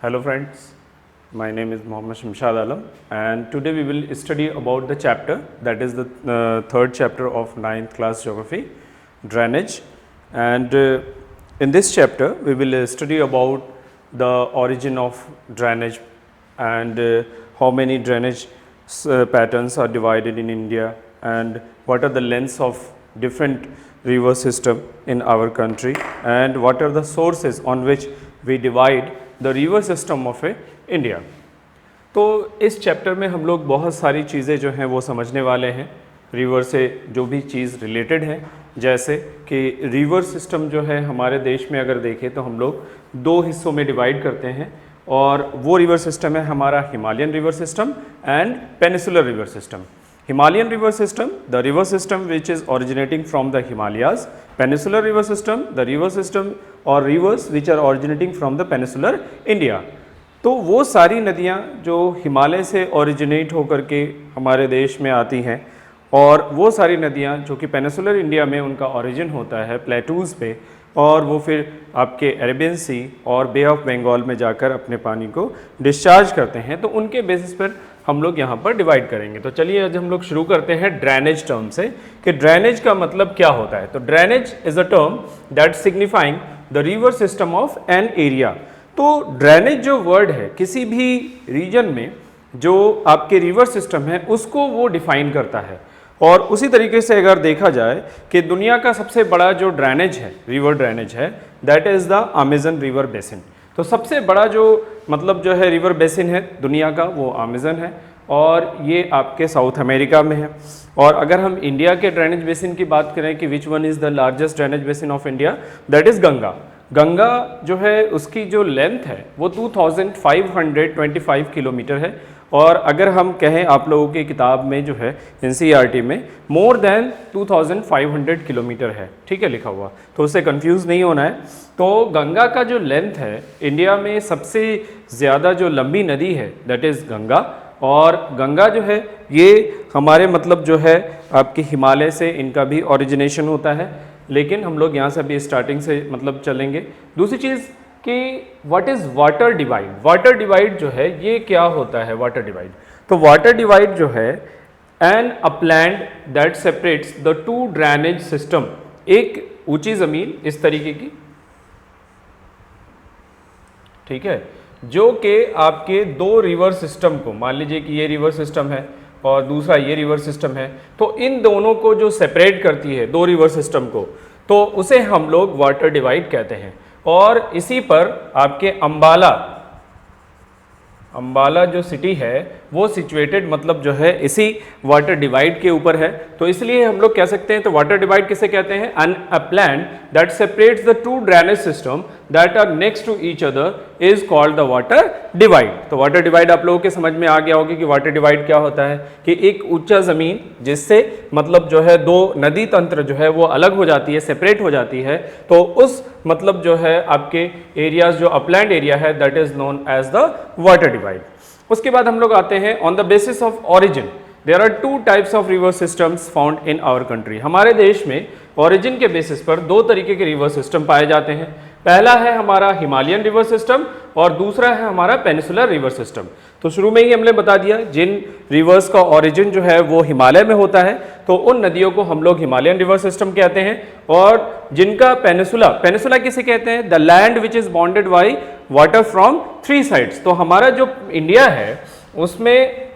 Hello friends, my name is Mohammad Shamshad Alam and today we will study about the chapter that is the third chapter of 9th class geography, drainage. And in this chapter we will study about the origin of drainage and how many drainage patterns are divided in India and what are the lengths of different river system in our country and what are the sources on which we divide the river system of India. तो इस chapter में हम लोग बहुत सारी चीज़ें जो हैं वो समझने वाले हैं रिवर से जो भी चीज़ रिलेटेड है, जैसे कि रिवर सिस्टम जो है हमारे देश में अगर देखें तो हम लोग दो हिस्सों में डिवाइड करते हैं और वो रिवर सिस्टम है हमारा Himalayan river system and peninsular river system. Himalayan river system, the river system which is originating from the Himalayas, peninsular river system, the river system or rivers which are originating from the peninsular India। तो वो सारी नदियाँ जो हिमालय से originate होकर के हमारे देश में आती हैं और वो सारी नदियाँ जो कि पेनिसुलर इंडिया में उनका ओरिजिन होता है प्लेटूज़ पे और वो फिर आपके अरेबियन सी और बे ऑफ बंगाल में जाकर अपने पानी को डिस्चार्ज करते हैं, तो उनके बेसिस पर हम लोग यहाँ पर डिवाइड करेंगे। तो चलिए आज हम लोग शुरू करते हैं ड्रेनेज टर्म से कि ड्रेनेज का मतलब क्या होता है। तो drainage is a term that signifying the river system of an area. तो ड्रेनेज जो वर्ड है किसी भी रीजन में जो आपके रिवर सिस्टम है उसको वो डिफाइन करता है। और उसी तरीके से अगर देखा जाए कि दुनिया का सबसे बड़ा जो ड्रेनेज है, रिवर ड्रेनेज है, that is the Amazon river basin. तो सबसे बड़ा जो मतलब जो है रिवर बेसिन है दुनिया का वो अमेजन है और ये आपके साउथ अमेरिका में है। और अगर हम इंडिया के ड्रेनेज बेसिन की बात करें कि which one is the largest drainage basin of India, that is Ganga. Ganga जो है उसकी जो लेंथ है वो 2525 किलोमीटर है और अगर हम कहें आप लोगों की किताब में जो है NCERT में मोर देन 2500 किलोमीटर है, ठीक है लिखा हुआ, तो उससे कंफ्यूज नहीं होना है। तो गंगा का जो लेंथ है इंडिया में सबसे ज़्यादा जो लंबी नदी है दैट इज़ गंगा। और गंगा जो है ये हमारे मतलब जो है आपके हिमालय से इनका भी ओरिजिनेशन होता है, लेकिन हम लोग यहाँ से अभी स्टार्टिंग से मतलब चलेंगे। दूसरी चीज़ कि what is water divide. Water divide जो है ये क्या होता है वाटर डिवाइड? तो वाटर डिवाइड जो है an upland that separates the two drainage system. एक ऊंची ज़मीन इस तरीके की, ठीक है, जो कि आपके दो रिवर सिस्टम को, मान लीजिए कि ये रिवर सिस्टम है और दूसरा ये रिवर सिस्टम है, तो इन दोनों को जो सेपरेट करती है दो रिवर सिस्टम को, तो उसे हम लोग वाटर डिवाइड कहते हैं। और इसी पर आपके अंबाला जो सिटी है वो सिचुएटेड मतलब जो है इसी वाटर डिवाइड के ऊपर है, तो इसलिए हम लोग कह सकते हैं तो वाटर डिवाइड किसे कहते हैं? An upland that separates the two drainage system that are next to each other is called the water divide. तो वाटर डिवाइड आप लोगों के समझ में आ गया होगा कि वाटर डिवाइड क्या होता है कि एक ऊंचा ज़मीन जिससे मतलब जो है दो नदी तंत्र जो है वो अलग हो जाती है, सेपरेट हो जाती है, तो उस मतलब जो है आपके एरियाज जो अपलैंड एरिया है that is known as the water divide. उसके बाद हम लोग आते हैं on the basis of origin. There are two types of river systems found in our country. हमारे देश में ओरिजिन के बेसिस पर दो तरीके के रिवर सिस्टम पाए जाते हैं। पहला है हमारा हिमालयन रिवर सिस्टम और दूसरा है हमारा पेनिसुलर रिवर सिस्टम। तो शुरू में ही हमने बता दिया जिन रिवर्स का ओरिजिन जो है वो हिमालय में होता है तो उन नदियों को हम लोग हिमालयन रिवर सिस्टम कहते हैं। और जिनका पेनिसुला किसे कहते हैं? The land which is bonded by water from three sides. तो हमारा जो इंडिया है उसमें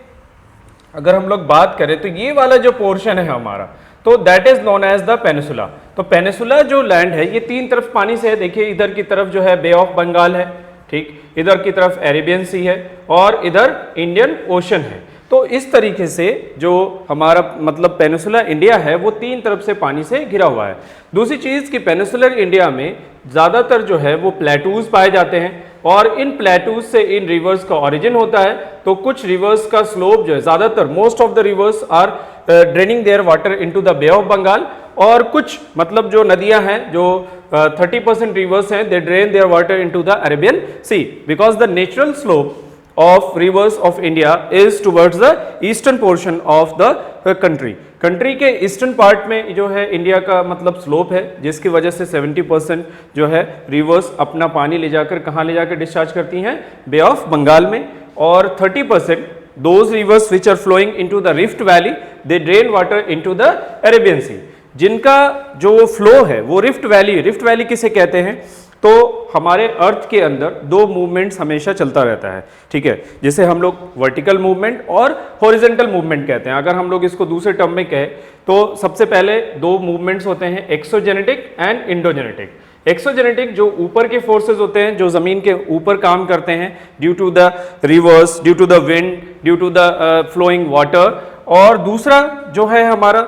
अगर हम लोग बात करें तो ये वाला जो पोर्शन है हमारा, तो that is known as the peninsula. तो पेनिसुला जो लैंड है ये तीन तरफ पानी से है। देखिए इधर की तरफ जो है बे ऑफ बंगाल है, ठीक, इधर की तरफ अरेबियन सी है और इधर इंडियन ओशन है। तो इस तरीके से जो हमारा मतलब पेनिसुला इंडिया है वो तीन तरफ से पानी से घिरा हुआ है। दूसरी चीज़ कि पेनिसुलर इंडिया में ज़्यादातर जो है वो प्लेटूज पाए जाते हैं और इन प्लेटूज से इन रिवर्स का ओरिजिन होता है। तो कुछ रिवर्स का स्लोप जो है ज़्यादातर most of the rivers are draining their water into the bay of Bengal और कुछ मतलब जो नदियां हैं जो 30% रिवर्स हैं they drain their water into the Arabian Sea because the natural slope of rivers of India is towards the eastern portion of the country. Country के eastern part में जो है इंडिया का मतलब स्लोप है, जिसकी वजह से 70% जो है रिवर्स अपना पानी ले जाकर कहाँ ले जाकर डिस्चार्ज करती हैं, बे ऑफ बंगाल में, और 30% those rivers which are flowing into the rift valley they drain water into the Arabian sea. जिनका जो फ्लो है वो रिफ्ट वैली किसे कहते हैं, तो हमारे अर्थ के अंदर दो मूवमेंट्स हमेशा चलता रहता है, ठीक है, जिसे हम लोग वर्टिकल मूवमेंट और हॉरिजॉन्टल मूवमेंट कहते हैं। अगर हम लोग इसको दूसरे टर्म में कहें तो सबसे पहले दो मूवमेंट्स होते हैं, एक्सोजेनेटिक एंड इंडोजेनेटिक। एक्सोजेनेटिक जो ऊपर के फोर्सेस होते हैं, जो जमीन के ऊपर काम करते हैं due to the rivers, due to the wind, due to the flowing water, और दूसरा जो है हमारा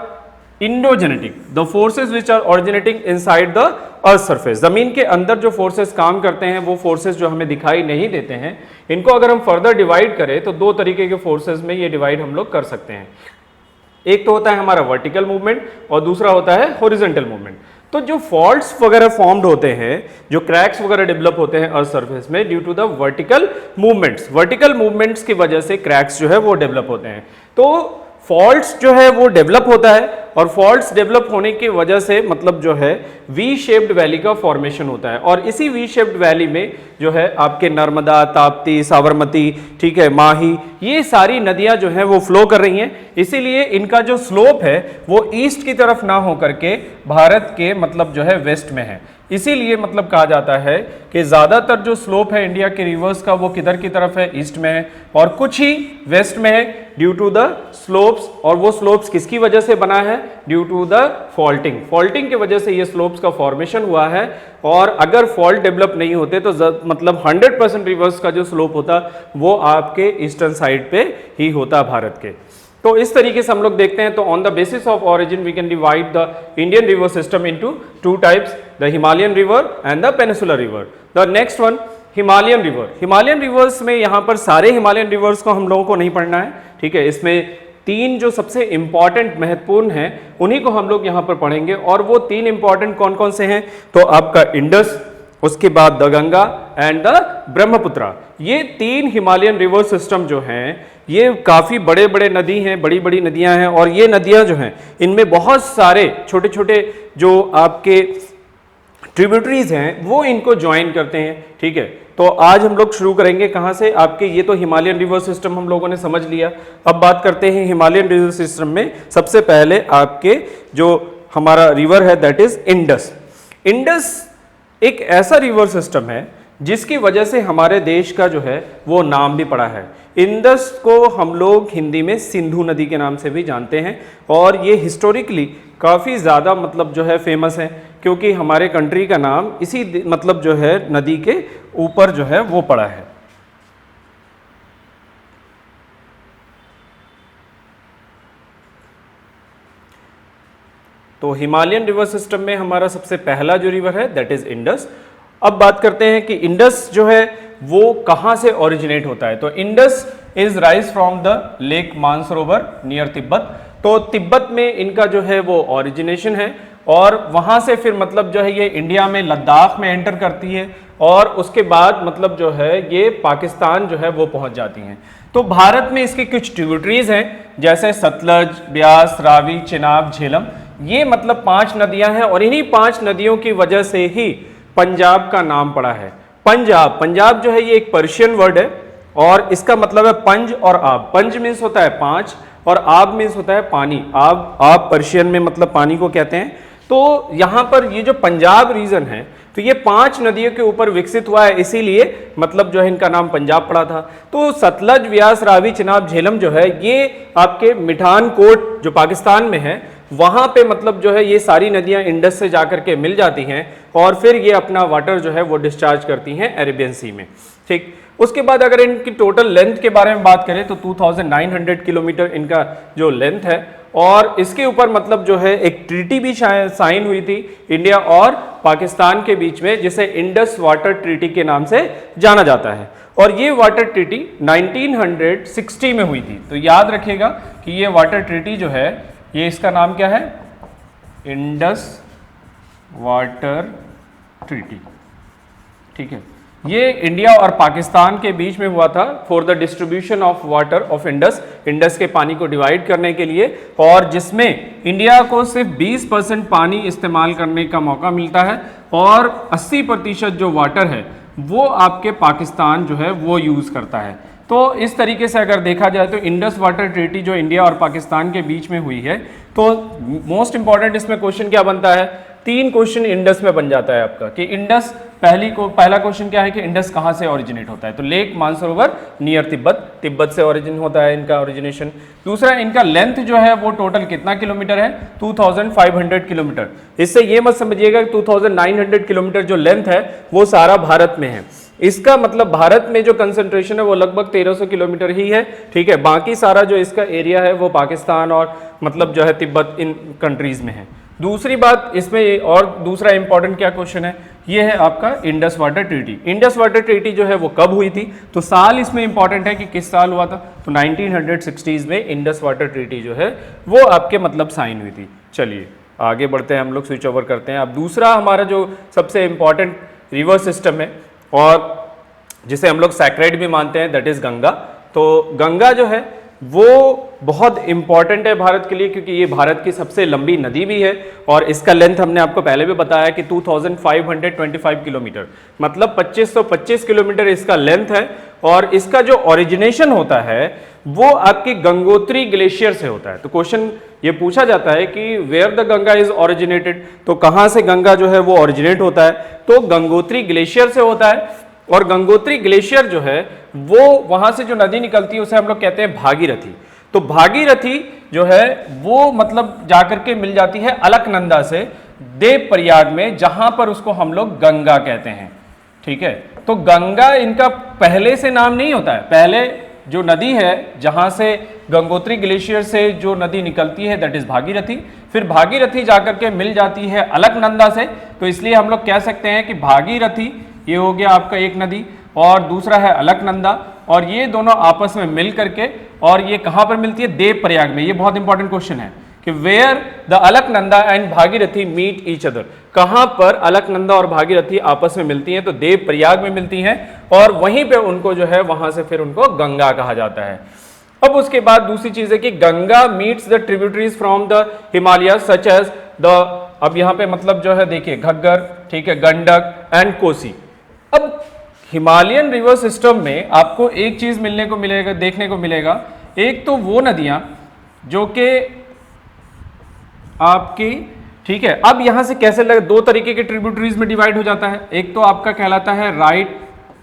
endogenetic, the forces which are originating inside the earth surface. जमीन के अंदर जो फोर्सेस काम करते हैं वो फोर्सेस जो हमें दिखाई नहीं देते हैं, इनको अगर हम फर्दर डिवाइड करें तो दो तरीके के फोर्सेस में ये डिवाइड हम लोग कर सकते हैं। एक तो होता है हमारा वर्टिकल मूवमेंट और दूसरा होता है हॉरिजॉन्टल मूवमेंट। तो जो फॉल्ट्स वगैरह फॉर्म्ड होते हैं, जो क्रैक्स वगैरह डेवलप होते हैं अर्थ सरफेस में due to the vertical movements की वजह से क्रैक्स जो है वो डेवलप होते हैं। तो फॉल्ट्स जो है वो डेवलप होता है, और फॉल्ट्स डेवलप होने की वजह से मतलब जो है वी शेप्ड वैली का फॉर्मेशन होता है, और इसी वी शेप्ड वैली में जो है आपके नर्मदा, ताप्ती, साबरमती, ठीक है, माही, ये सारी नदियां जो हैं वो फ्लो कर रही हैं। इसीलिए इनका जो स्लोप है वो ईस्ट की तरफ ना हो करके भारत के मतलब जो है वेस्ट में है। इसीलिए मतलब कहा जाता है कि ज़्यादातर जो स्लोप है इंडिया के रिवर्स का वो किधर की तरफ है, ईस्ट में है, और कुछ ही वेस्ट में है ड्यू टू द स्लोप्स। और वो स्लोप्स किसकी वजह से बना है, ड्यू टू द फॉल्टिंग की वजह से ये स्लोप्स का फॉर्मेशन हुआ है। और अगर फॉल्ट डेवलप नहीं होते तो मतलब 100% रिवर्स का जो स्लोप होता वो आपके ईस्टर्न साइड पे ही होता भारत के। तो इस तरीके से हम लोग देखते हैं। तो on the basis of origin we can divide the Indian river system into two types, the Himalayan river and the peninsular river. The next one Himalayan river. Himalayan rivers में यहाँ पर सारे हिमालयन रिवर्स को हम लोगों को नहीं पढ़ना है, ठीक है, इसमें तीन जो सबसे इंपॉर्टेंट महत्वपूर्ण हैं उन्हीं को हम लोग यहाँ पर पढ़ेंगे। और वो तीन इंपॉर्टेंट कौन कौन से हैं, तो आपका इंडस, उसके बाद the Ganga and the Brahmaputra. ये तीन हिमालयन रिवर सिस्टम जो हैं ये काफ़ी बड़े बड़े नदी हैं, बड़ी बड़ी नदियां हैं, और ये नदियां जो हैं इनमें बहुत सारे छोटे छोटे जो आपके ट्रिब्यूटरीज हैं वो इनको ज्वाइन करते हैं, ठीक है। तो आज हम लोग शुरू करेंगे कहाँ से, आपके ये तो हिमालयन रिवर सिस्टम हम लोगों ने समझ लिया। अब बात करते हैं हिमालयन रिवर सिस्टम में सबसे पहले आपके जो हमारा रिवर है दैट इज इंडस। इंडस एक ऐसा रिवर सिस्टम है जिसकी वजह से हमारे देश का जो है वो नाम भी पड़ा है। इंडस को हम लोग हिंदी में सिंधु नदी के नाम से भी जानते हैं, और ये हिस्टोरिकली काफ़ी ज़्यादा मतलब जो है फेमस है, क्योंकि हमारे कंट्री का नाम इसी मतलब जो है नदी के ऊपर जो है वो पड़ा है। तो हिमालयन रिवर सिस्टम में हमारा सबसे पहला जो रिवर है दैट इज इंडस। अब बात करते हैं कि इंडस जो है वो कहाँ से ओरिजिनेट होता है। तो Indus is rise from the lake Mansarovar near Tibet. तो तिब्बत में इनका जो है वो ओरिजिनेशन है, और वहाँ से फिर मतलब जो है ये इंडिया में लद्दाख में एंटर करती है, और उसके बाद मतलब जो है ये पाकिस्तान जो है वो पहुँच जाती हैं। तो भारत में इसके कुछ ट्रिब्यूटरीज हैं जैसे सतलज, ब्यास, रावी, चिनाब, झेलम। ये मतलब 5 नदियां हैं, और इन्हीं 5 नदियों की वजह से ही पंजाब का नाम पड़ा है। पंजाब जो है ये एक पर्शियन वर्ड है, और इसका मतलब है पंज और आब। पंज मीन्स होता है 5 और आब मीन्स होता है पानी। आब पर्शियन में मतलब पानी को कहते हैं। तो यहाँ पर ये जो पंजाब रीजन है तो ये 5 नदियों के ऊपर विकसित हुआ है, इसीलिए मतलब जो है इनका नाम पंजाब पड़ा था। तो सतलज, व्यास, रावी, चिनाब, झेलम जो है ये आपके मिठान कोट जो पाकिस्तान में है वहाँ पे मतलब जो है ये सारी नदियाँ इंडस से जाकर के मिल जाती हैं, और फिर ये अपना वाटर जो है वो डिस्चार्ज करती हैं अरेबियन सी में, ठीक। उसके बाद अगर इनकी टोटल लेंथ के बारे में बात करें तो 2900 किलोमीटर इनका जो लेंथ है, और इसके ऊपर मतलब जो है एक ट्रीटी भी साइन हुई थी इंडिया और पाकिस्तान के बीच में, जिसे इंडस वाटर ट्रीटी के नाम से जाना जाता है। और ये वाटर ट्रीटी 1960 में हुई थी। तो याद रखिएगा कि ये वाटर ट्रीटी जो है ये इसका नाम क्या है, इंडस वाटर ट्रीटी, ठीक है। ये इंडिया और पाकिस्तान के बीच में हुआ था for the distribution of water of Indus, Indus के पानी को डिवाइड करने के लिए, और जिसमें इंडिया को सिर्फ 20% पानी इस्तेमाल करने का मौका मिलता है और 80% जो वाटर है वो आपके पाकिस्तान जो है वो यूज़ करता है। तो इस तरीके से अगर देखा जाए तो इंडस वाटर ट्रीटी जो इंडिया और पाकिस्तान के बीच में हुई है, तो मोस्ट इंपॉर्टेंट इसमें क्वेश्चन क्या बनता है, 3 क्वेश्चन इंडस में बन जाता है आपका कि इंडस पहला क्वेश्चन क्या है कि इंडस कहाँ से ओरिजिनेट होता है, तो लेक मानसरोवर नियर तिब्बत, तिब्बत से ओरिजिन होता है इनका ओरिजिनेशन। दूसरा, इनका लेंथ जो है वो टोटल कितना किलोमीटर है, 2500 किलोमीटर। इससे ये मत समझिएगा कि 2900 किलोमीटर जो लेंथ है वो सारा भारत में है, इसका मतलब भारत में जो कंसंट्रेशन है वो लगभग 1300 किलोमीटर ही है, ठीक है। बाकी सारा जो इसका एरिया है वो पाकिस्तान और मतलब जो है तिब्बत, इन कंट्रीज में है। दूसरी बात इसमें, और दूसरा इंपॉर्टेंट क्या क्वेश्चन है, ये है आपका Indus water treaty. Indus water treaty जो है वो कब हुई थी, तो साल इसमें इंपॉर्टेंट है कि किस साल हुआ था, तो 1960s में इंडस वाटर ट्रीटी जो है वो आपके मतलब साइन हुई थी। चलिए आगे बढ़ते हैं, हम लोग स्विच ओवर करते हैं। अब दूसरा हमारा जो सबसे इंपॉर्टेंट रिवर सिस्टम है और जिसे हम लोग सैक्रेड भी मानते हैं, दैट इज गंगा। तो गंगा जो है वो बहुत इंपॉर्टेंट है भारत के लिए, क्योंकि ये भारत की सबसे लंबी नदी भी है और इसका लेंथ हमने आपको पहले भी बताया कि 2525 किलोमीटर, मतलब 2525 किलोमीटर इसका लेंथ है। और इसका जो ओरिजिनेशन होता है वो आपकी गंगोत्री ग्लेशियर से होता है। तो क्वेश्चन ये पूछा जाता है कि where the Ganga is originated, तो कहाँ से गंगा जो है वो ओरिजिनेट होता है, तो गंगोत्री ग्लेशियर से होता है। और गंगोत्री ग्लेशियर जो है वो वहां से जो नदी निकलती है उसे हम लोग कहते हैं भागीरथी। तो भागीरथी जो है वो मतलब जाकर के मिल जाती है अलकनंदा से देव प्रयाग में, जहां पर उसको हम लोग गंगा कहते हैं, ठीक है। तो गंगा इनका पहले से नाम नहीं होता है, पहले जो नदी है जहां से गंगोत्री ग्लेशियर से जो नदी निकलती है दैट इज भागीरथी, फिर भागीरथी जाकर के मिल जाती है अलकनंदा से। तो इसलिए हम लोग कह सकते हैं कि भागीरथी ये हो गया आपका एक नदी, और दूसरा है अलकनंदा, और ये दोनों आपस में मिल करके, और ये कहां पर मिलती है, देव प्रयाग में। ये बहुत इंपॉर्टेंट क्वेश्चन है कि where the Alaknanda and Bhagirathi meet each other, कहां पर अलकनंदा और भागीरथी आपस में मिलती हैं, तो देव प्रयाग में मिलती हैं, और वहीं पे उनको जो है वहां से फिर उनको गंगा कहा जाता है। अब उसके बाद दूसरी चीज है कि Ganga meets the tributaries from the Himalaya such as the, अब यहाँ पे मतलब जो है देखिए घग्गर, ठीक है, गंडक एंड कोसी। अब हिमालयन रिवर सिस्टम में आपको एक चीज मिलने को मिलेगा, देखने को मिलेगा, एक तो वो नदियां जो कि आपकी, ठीक है। अब यहां से कैसे लगे, 2 तरीके के ट्रिब्यूटरीज में डिवाइड हो जाता है। एक तो आपका कहलाता है राइट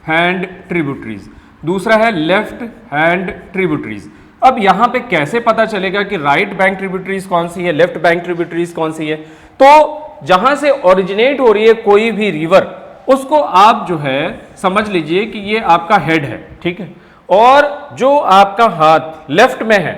हैंड ट्रिब्यूटरीज, दूसरा है लेफ्ट हैंड ट्रिब्यूटरीज। अब यहां पे कैसे पता चलेगा कि राइट बैंक ट्रिब्यूटरीज कौन सी है, लेफ्ट बैंक ट्रिब्यूटरीज कौन सी है, तो जहां से ओरिजिनेट हो रही है कोई भी रिवर, उसको आप जो है समझ लीजिए कि ये आपका हेड है, ठीक है, और जो आपका हाथ लेफ्ट में है,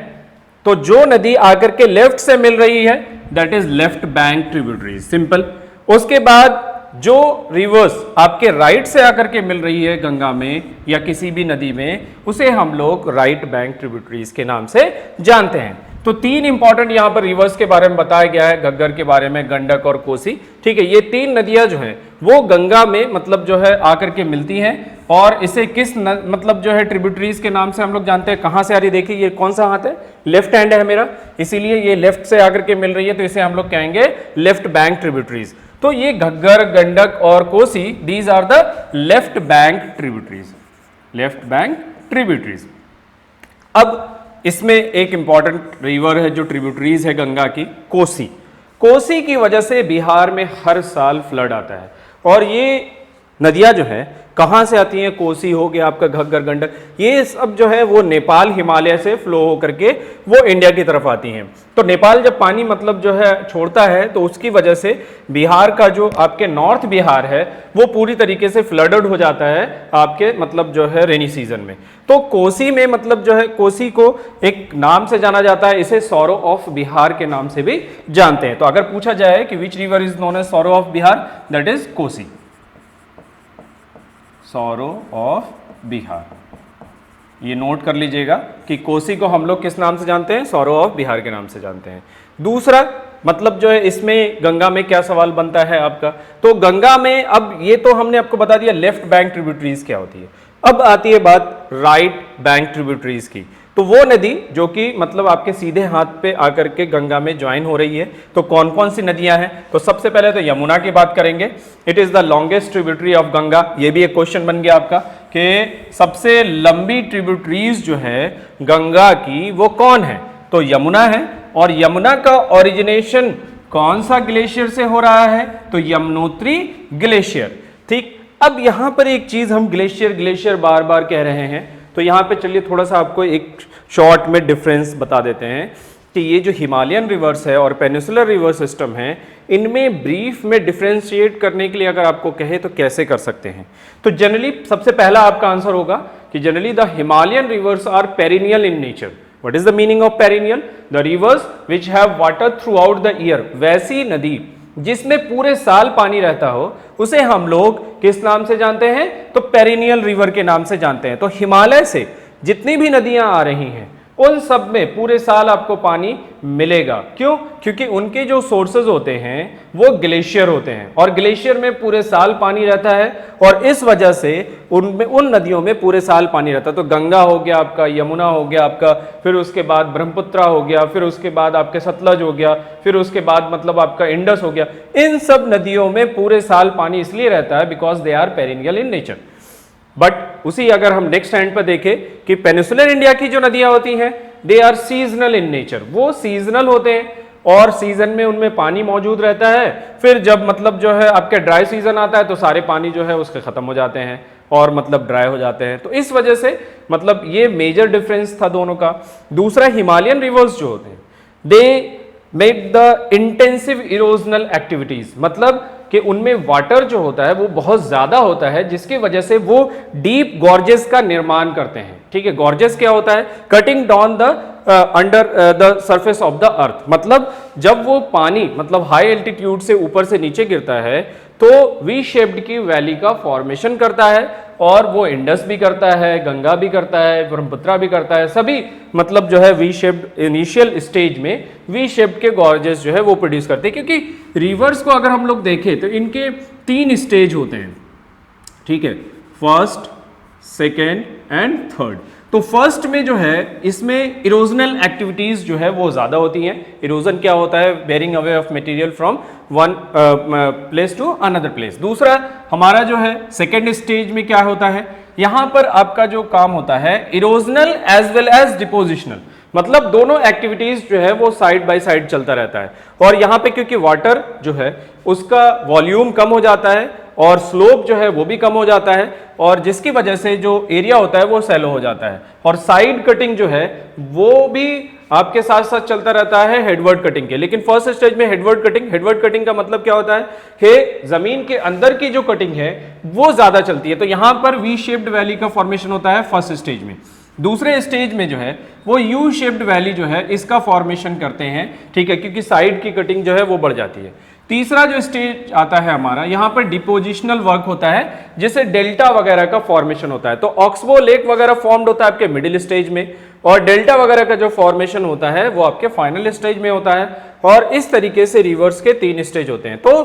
तो जो नदी आकर के लेफ्ट से मिल रही है that is left bank tributaries, simple. उसके बाद जो रिवर्स आपके राइट से आकर के मिल रही है गंगा में या किसी भी नदी में, उसे हम लोग राइट बैंक ट्रिब्यूटरीज के नाम से जानते हैं। तो 3 इंपॉर्टेंट यहां पर रिवर्स के बारे में बताया गया है, घग्गर के बारे में, गंडक और कोसी, ठीक है। ये 3 नदियां जो हैं वो गंगा में मतलब जो है आकर के मिलती हैं, और इसे किस मतलब जो है ट्रिब्यूटरीज के नाम से हम लोग जानते हैं। कहां से आ रही, देखिए ये कौन सा हाथ है, लेफ्ट हैंड है मेरा, इसीलिए ये लेफ्ट से आकर के मिल रही है, तो इसे हम लोग कहेंगे लेफ्ट बैंक ट्रिब्यूटरीज। तो ये घग्गर, गंडक और Kosi, these are the left bank tributaries, left bank tributaries. अब इसमें एक इंपॉर्टेंट रिवर है जो ट्रिब्यूटरीज है गंगा की, कोसी। कोसी की वजह से बिहार में हर साल फ्लड आता है, और ये नदियां जो है कहां से आती हैं, कोसी हो गया आपका, घग्गर, गंडक, ये सब जो है वो नेपाल हिमालय से फ्लो होकर के वो इंडिया की तरफ आती हैं। तो नेपाल जब पानी मतलब जो है छोड़ता है, तो उसकी वजह से बिहार का जो आपके नॉर्थ बिहार है वो पूरी तरीके से फ्लडेड हो जाता है आपके मतलब जो है रेनी सीजन में। तो कोसी में मतलब जो है, कोसी को एक नाम से जाना जाता है, इसे सौरो ऑफ बिहार के नाम से भी जानते हैं। तो अगर पूछा जाए कि which river is known as sorrow of Bihar, that is Kosi, sorrow of Bihar. ये नोट कर लीजिएगा कि कोसी को हम लोग किस नाम से जानते हैं, सौरो ऑफ बिहार के नाम से जानते हैं। दूसरा मतलब जो है इसमें गंगा में क्या सवाल बनता है आपका, तो गंगा में अब ये तो हमने आपको बता दिया लेफ्ट बैंक ट्रिब्यूटरीज क्या होती है। अब आती है बात राइट बैंक ट्रिब्यूटरीज की, तो वो नदी जो कि मतलब आपके सीधे हाथ पे आकर के गंगा में ज्वाइन हो रही है, तो कौन कौन सी नदियां हैं, तो सबसे पहले तो यमुना की बात करेंगे। It is the longest tributary of Ganga, ये भी एक क्वेश्चन बन गया आपका कि सबसे लंबी ट्रिब्यूटरीज जो है गंगा की वो कौन है, तो यमुना है। और यमुना का ओरिजिनेशन कौन सा ग्लेशियर से हो रहा है, तो यमुनोत्री ग्लेशियर। ठीक, अब यहां पर एक चीज हम ग्लेशियर ग्लेशियर बार बार कह रहे हैं, तो यहां पे चलिए थोड़ा सा आपको एक शॉर्ट में डिफरेंस बता देते हैं कि ये जो हिमालयन रिवर्स है और पेनिसुलर रिवर सिस्टम है, इनमें ब्रीफ में डिफरेंशिएट करने के लिए अगर आपको कहे तो कैसे कर सकते हैं, तो जनरली सबसे पहला आपका आंसर होगा कि generally the Himalayan rivers are perennial in nature. What is the meaning of perennial? The rivers which have water throughout the year. वैसी नदी जिसमें पूरे साल पानी रहता हो उसे हम लोग किस नाम से जानते हैं, तो पेरिनियल रिवर के नाम से जानते हैं। तो हिमालय से जितनी भी नदियां आ रही हैं उन सब में पूरे साल आपको पानी मिलेगा। क्यों? क्योंकि उनके जो सोर्सेज होते हैं वो ग्लेशियर होते हैं और ग्लेशियर में पूरे साल पानी रहता है और इस वजह से उनमें उन नदियों में पूरे साल पानी रहता है। तो गंगा हो गया आपका, यमुना हो गया आपका, फिर उसके बाद ब्रह्मपुत्रा हो गया, फिर उसके बाद आपके सतलज हो गया, फिर उसके बाद मतलब आपका इंडस हो गया। इन सब नदियों में पूरे साल पानी इसलिए रहता है because they are perennial in nature. But उसी अगर हम नेक्स्ट हैंड पर देखें कि पेनिसुलर इंडिया की जो नदियां होती हैं they are seasonal in nature, वो सीजनल होते हैं और सीजन में उनमें पानी मौजूद रहता है। फिर जब मतलब जो है आपके ड्राई सीजन आता है तो सारे पानी जो है उसके खत्म हो जाते हैं और मतलब ड्राई हो जाते हैं। तो इस वजह से मतलब ये मेजर डिफरेंस था दोनों का। दूसरा, हिमालयन रिवर्स जो होते हैं they make the intensive erosional activities, मतलब कि उनमें वाटर जो होता है वो बहुत ज्यादा होता है जिसकी वजह से वो डीप गॉर्जेस का निर्माण करते हैं। ठीक है, गॉर्जेस क्या होता है? Cutting down the under the surface of the अर्थ, मतलब जब वो पानी मतलब हाई एल्टीट्यूड से ऊपर से नीचे गिरता है तो वी शेप्ड की वैली का फॉर्मेशन करता है और वो इंडस भी करता है, गंगा भी करता है, ब्रह्मपुत्रा भी करता है, सभी मतलब जो है वी शेप्ड इनिशियल स्टेज में वी शेप्ड के गॉर्जेस जो है वो प्रोड्यूस करते हैं। क्योंकि रिवर्स को अगर हम लोग देखें तो इनके 3 स्टेज होते हैं। ठीक है, फर्स्ट, सेकेंड एंड थर्ड। तो फर्स्ट में जो है इसमें इरोजनल एक्टिविटीज जो है वो ज्यादा होती हैं। इरोजन क्या होता है? Bearing away of material from one place to another place. दूसरा हमारा जो है सेकेंड स्टेज में क्या होता है, यहां पर आपका जो काम होता है erosional as well as depositional, मतलब दोनों एक्टिविटीज जो है वो साइड बाय साइड चलता रहता है। और यहाँ पे क्योंकि वाटर जो है उसका वॉल्यूम कम हो जाता है और स्लोप जो है वो भी कम हो जाता है और जिसकी वजह से जो एरिया होता है वो सैलो हो जाता है। और साइड कटिंग जो है वो भी आपके साथ साथ चलता रहता है हेडवर्ड कटिंग के। लेकिन फर्स्ट स्टेज में हेडवर्ड कटिंग का मतलब क्या होता है कि जमीन के अंदर की जो कटिंग है वो ज्यादा चलती है। तो यहां पर वी शेप्ड वैली का फॉर्मेशन होता है फर्स्ट स्टेज में। दूसरे स्टेज में जो है वो यू शेप्ड वैली जो है इसका फॉर्मेशन करते हैं। ठीक है, क्योंकि साइड की कटिंग जो है वो बढ़ जाती है। तीसरा जो स्टेज आता है हमारा, यहां पर डिपोजिशनल वर्क होता है जिससे डेल्टा वगैरह का फॉर्मेशन होता है। तो ऑक्सबो लेक वगैरह फॉर्म्ड होता है आपके मिडिल स्टेज में और डेल्टा वगैरह का जो फॉर्मेशन होता है वो आपके फाइनल स्टेज में होता है। और इस तरीके से रिवर्स के 3 स्टेज होते हैं। तो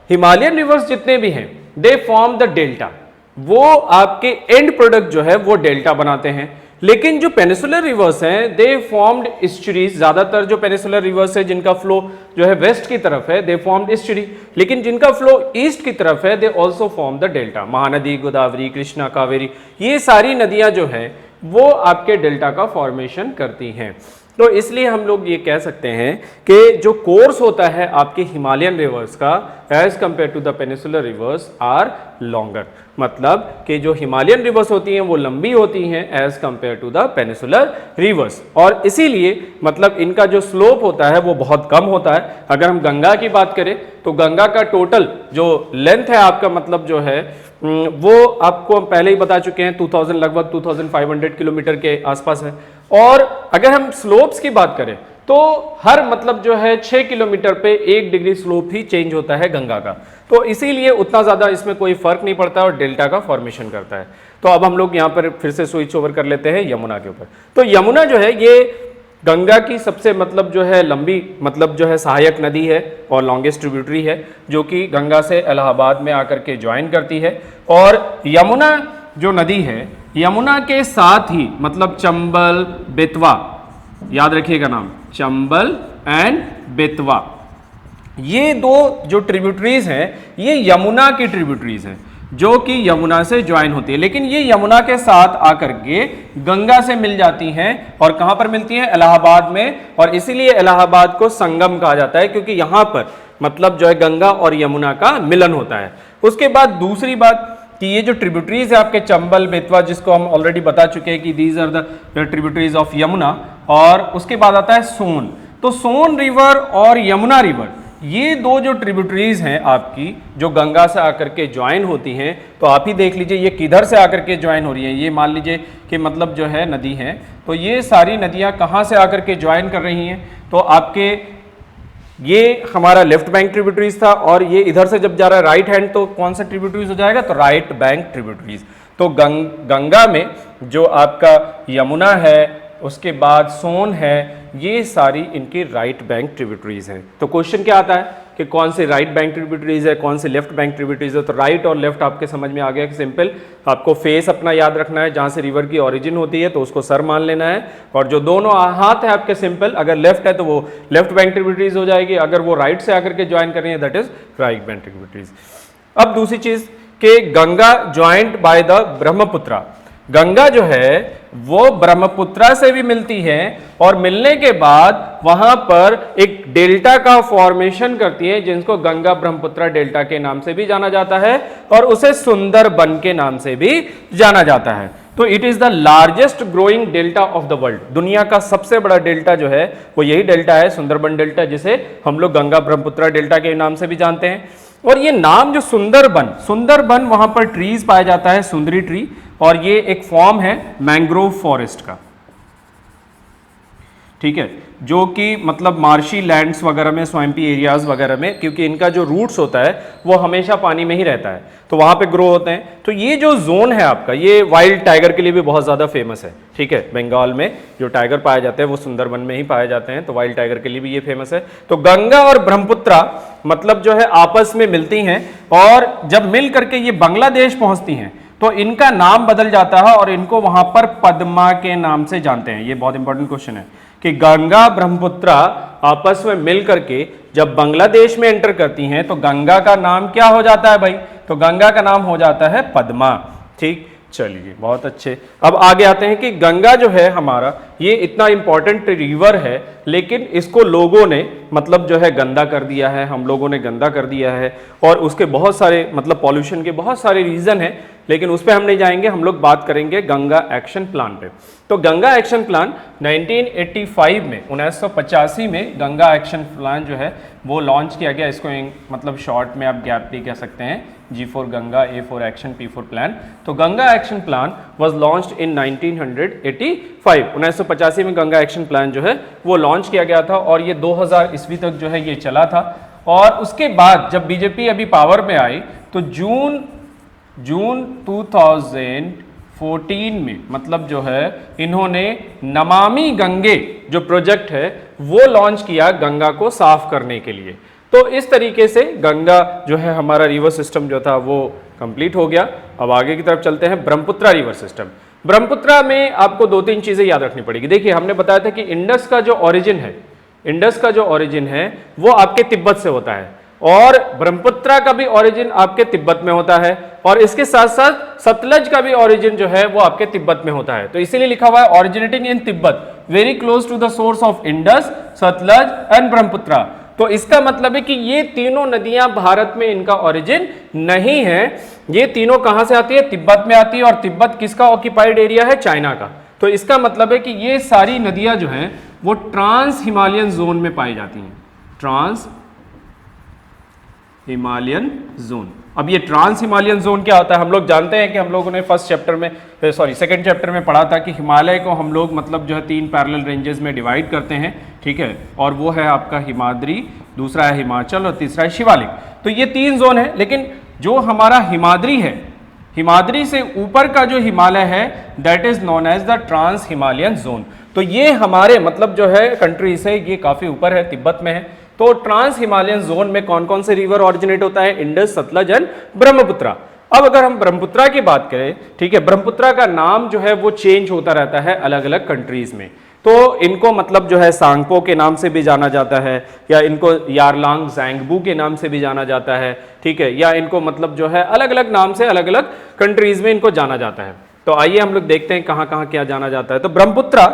हिमालयन रिवर्स जितने भी हैं दे फॉर्म द डेल्टा, वो आपके एंड प्रोडक्ट जो है वो डेल्टा बनाते हैं। लेकिन जो पेनिसुलर रिवर्स हैं दे फॉर्म्ड एस्चुरीज, ज्यादातर जो पेनिसुलर रिवर्स है जिनका फ्लो जो है वेस्ट की तरफ है दे फॉर्म्ड एस्चुरी, लेकिन जिनका फ्लो ईस्ट की तरफ है they also form the delta. Mahanadi, Godavari, Krishna, Kaveri, ये सारी नदियां जो है वो आपके डेल्टा का फॉर्मेशन करती हैं। तो इसलिए हम लोग ये कह सकते हैं कि जो कोर्स होता है आपके हिमालयन रिवर्स का as compare to the peninsular rivers are longer, मतलब कि जो हिमालयन रिवर्स होती हैं वो लंबी होती हैं as compare to the peninsular rivers. और इसीलिए मतलब इनका जो स्लोप होता है वो बहुत कम होता है। अगर हम गंगा की बात करें तो गंगा का टोटल जो लेंथ है आपका मतलब जो है वो आपको हम पहले ही बता चुके हैं 2000 लगभग 2500 किलोमीटर के आसपास है। और अगर हम स्लोप्स की बात करें तो हर मतलब जो है 6 किलोमीटर पे 1 डिग्री स्लोप ही चेंज होता है गंगा का। तो इसीलिए उतना ज्यादा इसमें कोई फर्क नहीं पड़ता और डेल्टा का फॉर्मेशन करता है। तो अब हम लोग यहाँ पर फिर से स्विच ओवर कर लेते हैं यमुना के ऊपर। तो यमुना जो है ये गंगा की सबसे मतलब जो है लंबी मतलब जो है सहायक नदी है और लॉन्गेस्ट ट्रिब्यूटरी है, जो कि गंगा से इलाहाबाद में आकर के ज्वाइन करती है। और यमुना जो नदी है, यमुना के साथ ही मतलब चंबल, बेतवा, याद रखिएगा नाम, चंबल एंड बेतवा, ये दो जो ट्रिब्यूटरीज हैं ये यमुना की ट्रिब्यूटरीज हैं जो कि यमुना से ज्वाइन होती है, लेकिन ये यमुना के साथ आकर के गंगा से मिल जाती हैं। और कहां पर मिलती हैं? इलाहाबाद में। और इसीलिए इलाहाबाद को संगम कहा जाता है, क्योंकि यहां पर मतलब जो है गंगा और यमुना का मिलन होता है। उसके बाद दूसरी बात कि ये जो ट्रिब्यूटरीज है आपके चंबल, बेतवा, जिसको हम ऑलरेडी बता चुके हैं कि these are the tributaries of Yamuna. और उसके बाद आता है सोन। तो सोन रिवर और यमुना रिवर, ये दो जो ट्रिब्यूटरीज हैं आपकी जो गंगा से आकर के ज्वाइन होती हैं, तो आप ही देख लीजिए ये किधर से आकर के ज्वाइन हो रही है। ये मान लीजिए कि मतलब जो है नदी है, तो ये सारी नदियां कहां से आकर के ज्वाइन कर रही हैं? तो आपके ये हमारा लेफ्ट बैंक ट्रिब्यूटरीज था, और ये इधर से जब जा रहा है राइट हैंड, तो कौन सा ट्रिब्यूटरीज हो जाएगा? तो राइट बैंक ट्रिब्यूटरीज। तो गंगा में जो आपका यमुना है, उसके बाद सोन है, ये सारी इनकी राइट बैंक ट्रिब्यूटरीज हैं। तो क्वेश्चन क्या आता है कि कौन से राइट बैंक ट्रिब्यूटरीज है, कौन से लेफ्ट बैंक ट्रिब्यूटरीज है? तो राइट और लेफ्ट आपके समझ में आ गया कि सिंपल आपको फेस अपना याद रखना है, जहां से रिवर की ओरिजिन होती है तो उसको सर मान लेना है, और जो दोनों हाथ है आपके सिंपल, अगर लेफ्ट है तो वो लेफ्ट बैंक ट्रिब्यूटरीज हो जाएगी, अगर वो राइट से आकर के ज्वाइन कर रही है that is right bank tributaries. अब दूसरी चीज कि Ganga joint by the Brahmaputra, Ganga जो है वो ब्रह्मपुत्रा से भी मिलती है, और मिलने के बाद वहां पर एक डेल्टा का फॉर्मेशन करती है, जिसको गंगा ब्रह्मपुत्रा डेल्टा के नाम से भी जाना जाता है, और उसे सुंदरबन के नाम से भी जाना जाता है। तो it is the largest growing delta of the world, दुनिया का सबसे बड़ा डेल्टा जो है वो यही डेल्टा है, सुंदरबन डेल्टा, जिसे हम लोग गंगा ब्रह्मपुत्रा डेल्टा के नाम से भी जानते हैं। और ये नाम जो सुंदरबन वहां पर ट्रीज पाया जाता है, सुंदरी ट्री, और ये एक फॉर्म है मैंग्रोव फॉरेस्ट का, ठीक है, जो कि मतलब मार्शी लैंड्स वगैरह में, स्वैम्पी एरियाज वगैरह में, क्योंकि इनका जो रूट्स होता है वो हमेशा पानी में ही रहता है, तो वहां पे ग्रो होते हैं। तो ये जो जोन है आपका, ये वाइल्ड टाइगर के लिए भी बहुत ज्यादा फेमस है, ठीक है, बंगाल में जो टाइगर पाए जाते हैं वो सुंदरबन में ही पाए जाते हैं, तो वाइल्ड टाइगर के लिए भी ये फेमस है। तो गंगा और ब्रह्मपुत्रा मतलब जो है आपस में मिलती हैं, और जब मिल करके ये बांग्लादेश पहुंचती हैं तो इनका नाम बदल जाता है, और इनको वहां पर पद्मा के नाम से जानते हैं। ये बहुत इंपॉर्टेंट क्वेश्चन है कि गंगा ब्रह्मपुत्रा आपस में मिल करके जब बांग्लादेश में एंटर करती हैं तो गंगा का नाम क्या हो जाता है भाई? तो गंगा का नाम हो जाता है पद्मा। ठीक, चलिए बहुत अच्छे। अब आगे आते हैं कि गंगा जो है हमारा ये इतना इंपॉर्टेंट रिवर है, लेकिन इसको लोगों ने मतलब जो है गंदा कर दिया है, हम लोगों ने गंदा कर दिया है, और उसके बहुत सारे मतलब पॉल्यूशन के बहुत सारे रीजन है, लेकिन उस पर हम नहीं जाएंगे, हम लोग बात करेंगे गंगा एक्शन प्लान पे। तो गंगा एक्शन प्लान 1985 में 1985 में गंगा एक्शन प्लान जो है वो लॉन्च किया गया। इसको मतलब शॉर्ट में आप गैप भी कह सकते हैं, G for Ganga, A for action, P for plan. तो Ganga action plan was launched in 1985, 1985 में गंगा एक्शन प्लान जो है वो लॉन्च किया गया था, और ये 2000 ईस्वी तक जो है ये चला था। और उसके बाद जब बीजेपी अभी पावर में आई तो जून 2014 में मतलब जो है इन्होंने नमामि गंगे जो प्रोजेक्ट है वो लॉन्च किया गंगा को साफ करने के लिए। तो इस तरीके से गंगा जो है हमारा रिवर सिस्टम जो था वो कंप्लीट हो गया। अब आगे की तरफ चलते हैं, ब्रह्मपुत्रा रिवर सिस्टम। ब्रह्मपुत्रा में आपको दो तीन चीजें याद रखनी पड़ेगी। देखिए हमने बताया था कि इंडस का जो ओरिजिन है वो आपके तिब्बत से होता है, और ब्रह्मपुत्रा का भी ओरिजिन आपके तिब्बत में होता है, और इसके साथ साथ सतलज का भी ओरिजिन जो है वो आपके तिब्बत में होता है। तो इसीलिए लिखा हुआ है originating in Tibet, very close to the source of Indus, Sutlej and Brahmaputra. तो इसका मतलब है कि ये तीनों नदियां भारत में इनका ओरिजिन नहीं है, ये तीनों कहां से आती है? तिब्बत में आती है, और तिब्बत किसका ऑक्यूपाइड एरिया है? चाइना का। तो इसका मतलब है कि ये सारी नदियां जो हैं वो ट्रांस हिमालयन जोन में पाई जाती हैं, ट्रांस हिमालयन जोन। अब ये ट्रांस हिमालयन जोन क्या होता है? हम लोग जानते हैं कि हम लोगों ने सेकंड चैप्टर में पढ़ा था कि हिमालय को हम लोग मतलब जो है 3 पैरेलल रेंजेस में डिवाइड करते हैं, ठीक है, और वो है आपका हिमाद्री, दूसरा है हिमाचल, और तीसरा है शिवालिक। तो ये 3 जोन है, लेकिन जो हमारा हिमाद्री है, हिमाद्री से ऊपर का जो हिमालय है that is known as the trans Himalayan zone. तो ये हमारे मतलब जो है कंट्री से ये काफी ऊपर है, तिब्बत में है। तो ट्रांस हिमालयन जोन में कौन कौन से रिवर ऑरिजिनेट होता है? Indus, Sutlej and Brahmaputra. अब अगर हम ब्रह्मपुत्रा की बात करें, ठीक है, ब्रह्मपुत्रा का नाम जो है वो चेंज होता रहता है अलग अलग कंट्रीज में। तो इनको मतलब जो है सांगपो के नाम से भी जाना जाता है, या इनको यारलांग ज़ैंगबू के नाम से भी जाना जाता है, ठीक है, या इनको मतलब जो है अलग अलग नाम से अलग अलग कंट्रीज में इनको जाना जाता है। तो आइए हम लोग देखते हैं कहाँ कहाँ क्या जाना जाता है। तो ब्रह्मपुत्रा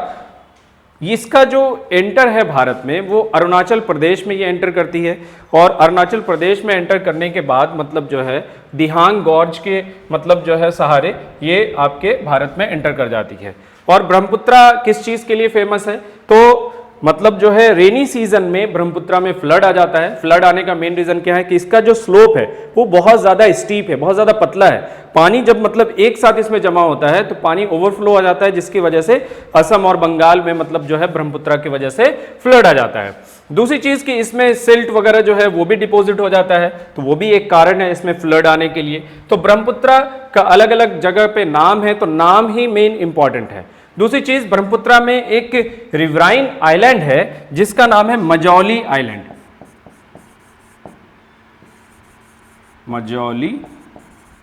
इसका जो एंटर है भारत में वो अरुणाचल प्रदेश में ये एंटर करती है, और अरुणाचल प्रदेश में एंटर करने के बाद मतलब जो है दिहांग गॉर्ज के मतलब जो है सहारे ये आपके भारत में एंटर कर जाती है। और ब्रह्मपुत्रा किस चीज़ के लिए फेमस है? तो मतलब जो है रेनी सीजन में ब्रह्मपुत्रा में फ्लड आ जाता है। फ्लड आने का मेन रीजन क्या है कि इसका जो स्लोप है वो बहुत ज़्यादा स्टीप है, बहुत ज़्यादा पतला है। पानी जब मतलब एक साथ इसमें जमा होता है तो पानी ओवरफ्लो आ जाता है, जिसकी वजह से असम और बंगाल में मतलब जो है ब्रह्मपुत्रा की वजह से फ्लड आ जाता है। दूसरी चीज़ कि इसमें सिल्ट वगैरह जो है वो भी डिपॉजिट हो जाता है, तो वो भी एक कारण है इसमें फ्लड आने के लिए। तो ब्रह्मपुत्रा का अलग अलग जगह पे नाम है, तो नाम ही मेन इंपॉर्टेंट है। दूसरी चीज, ब्रह्मपुत्रा में एक रिवराइन आइलैंड है जिसका नाम है मजौली आइलैंड। मजौली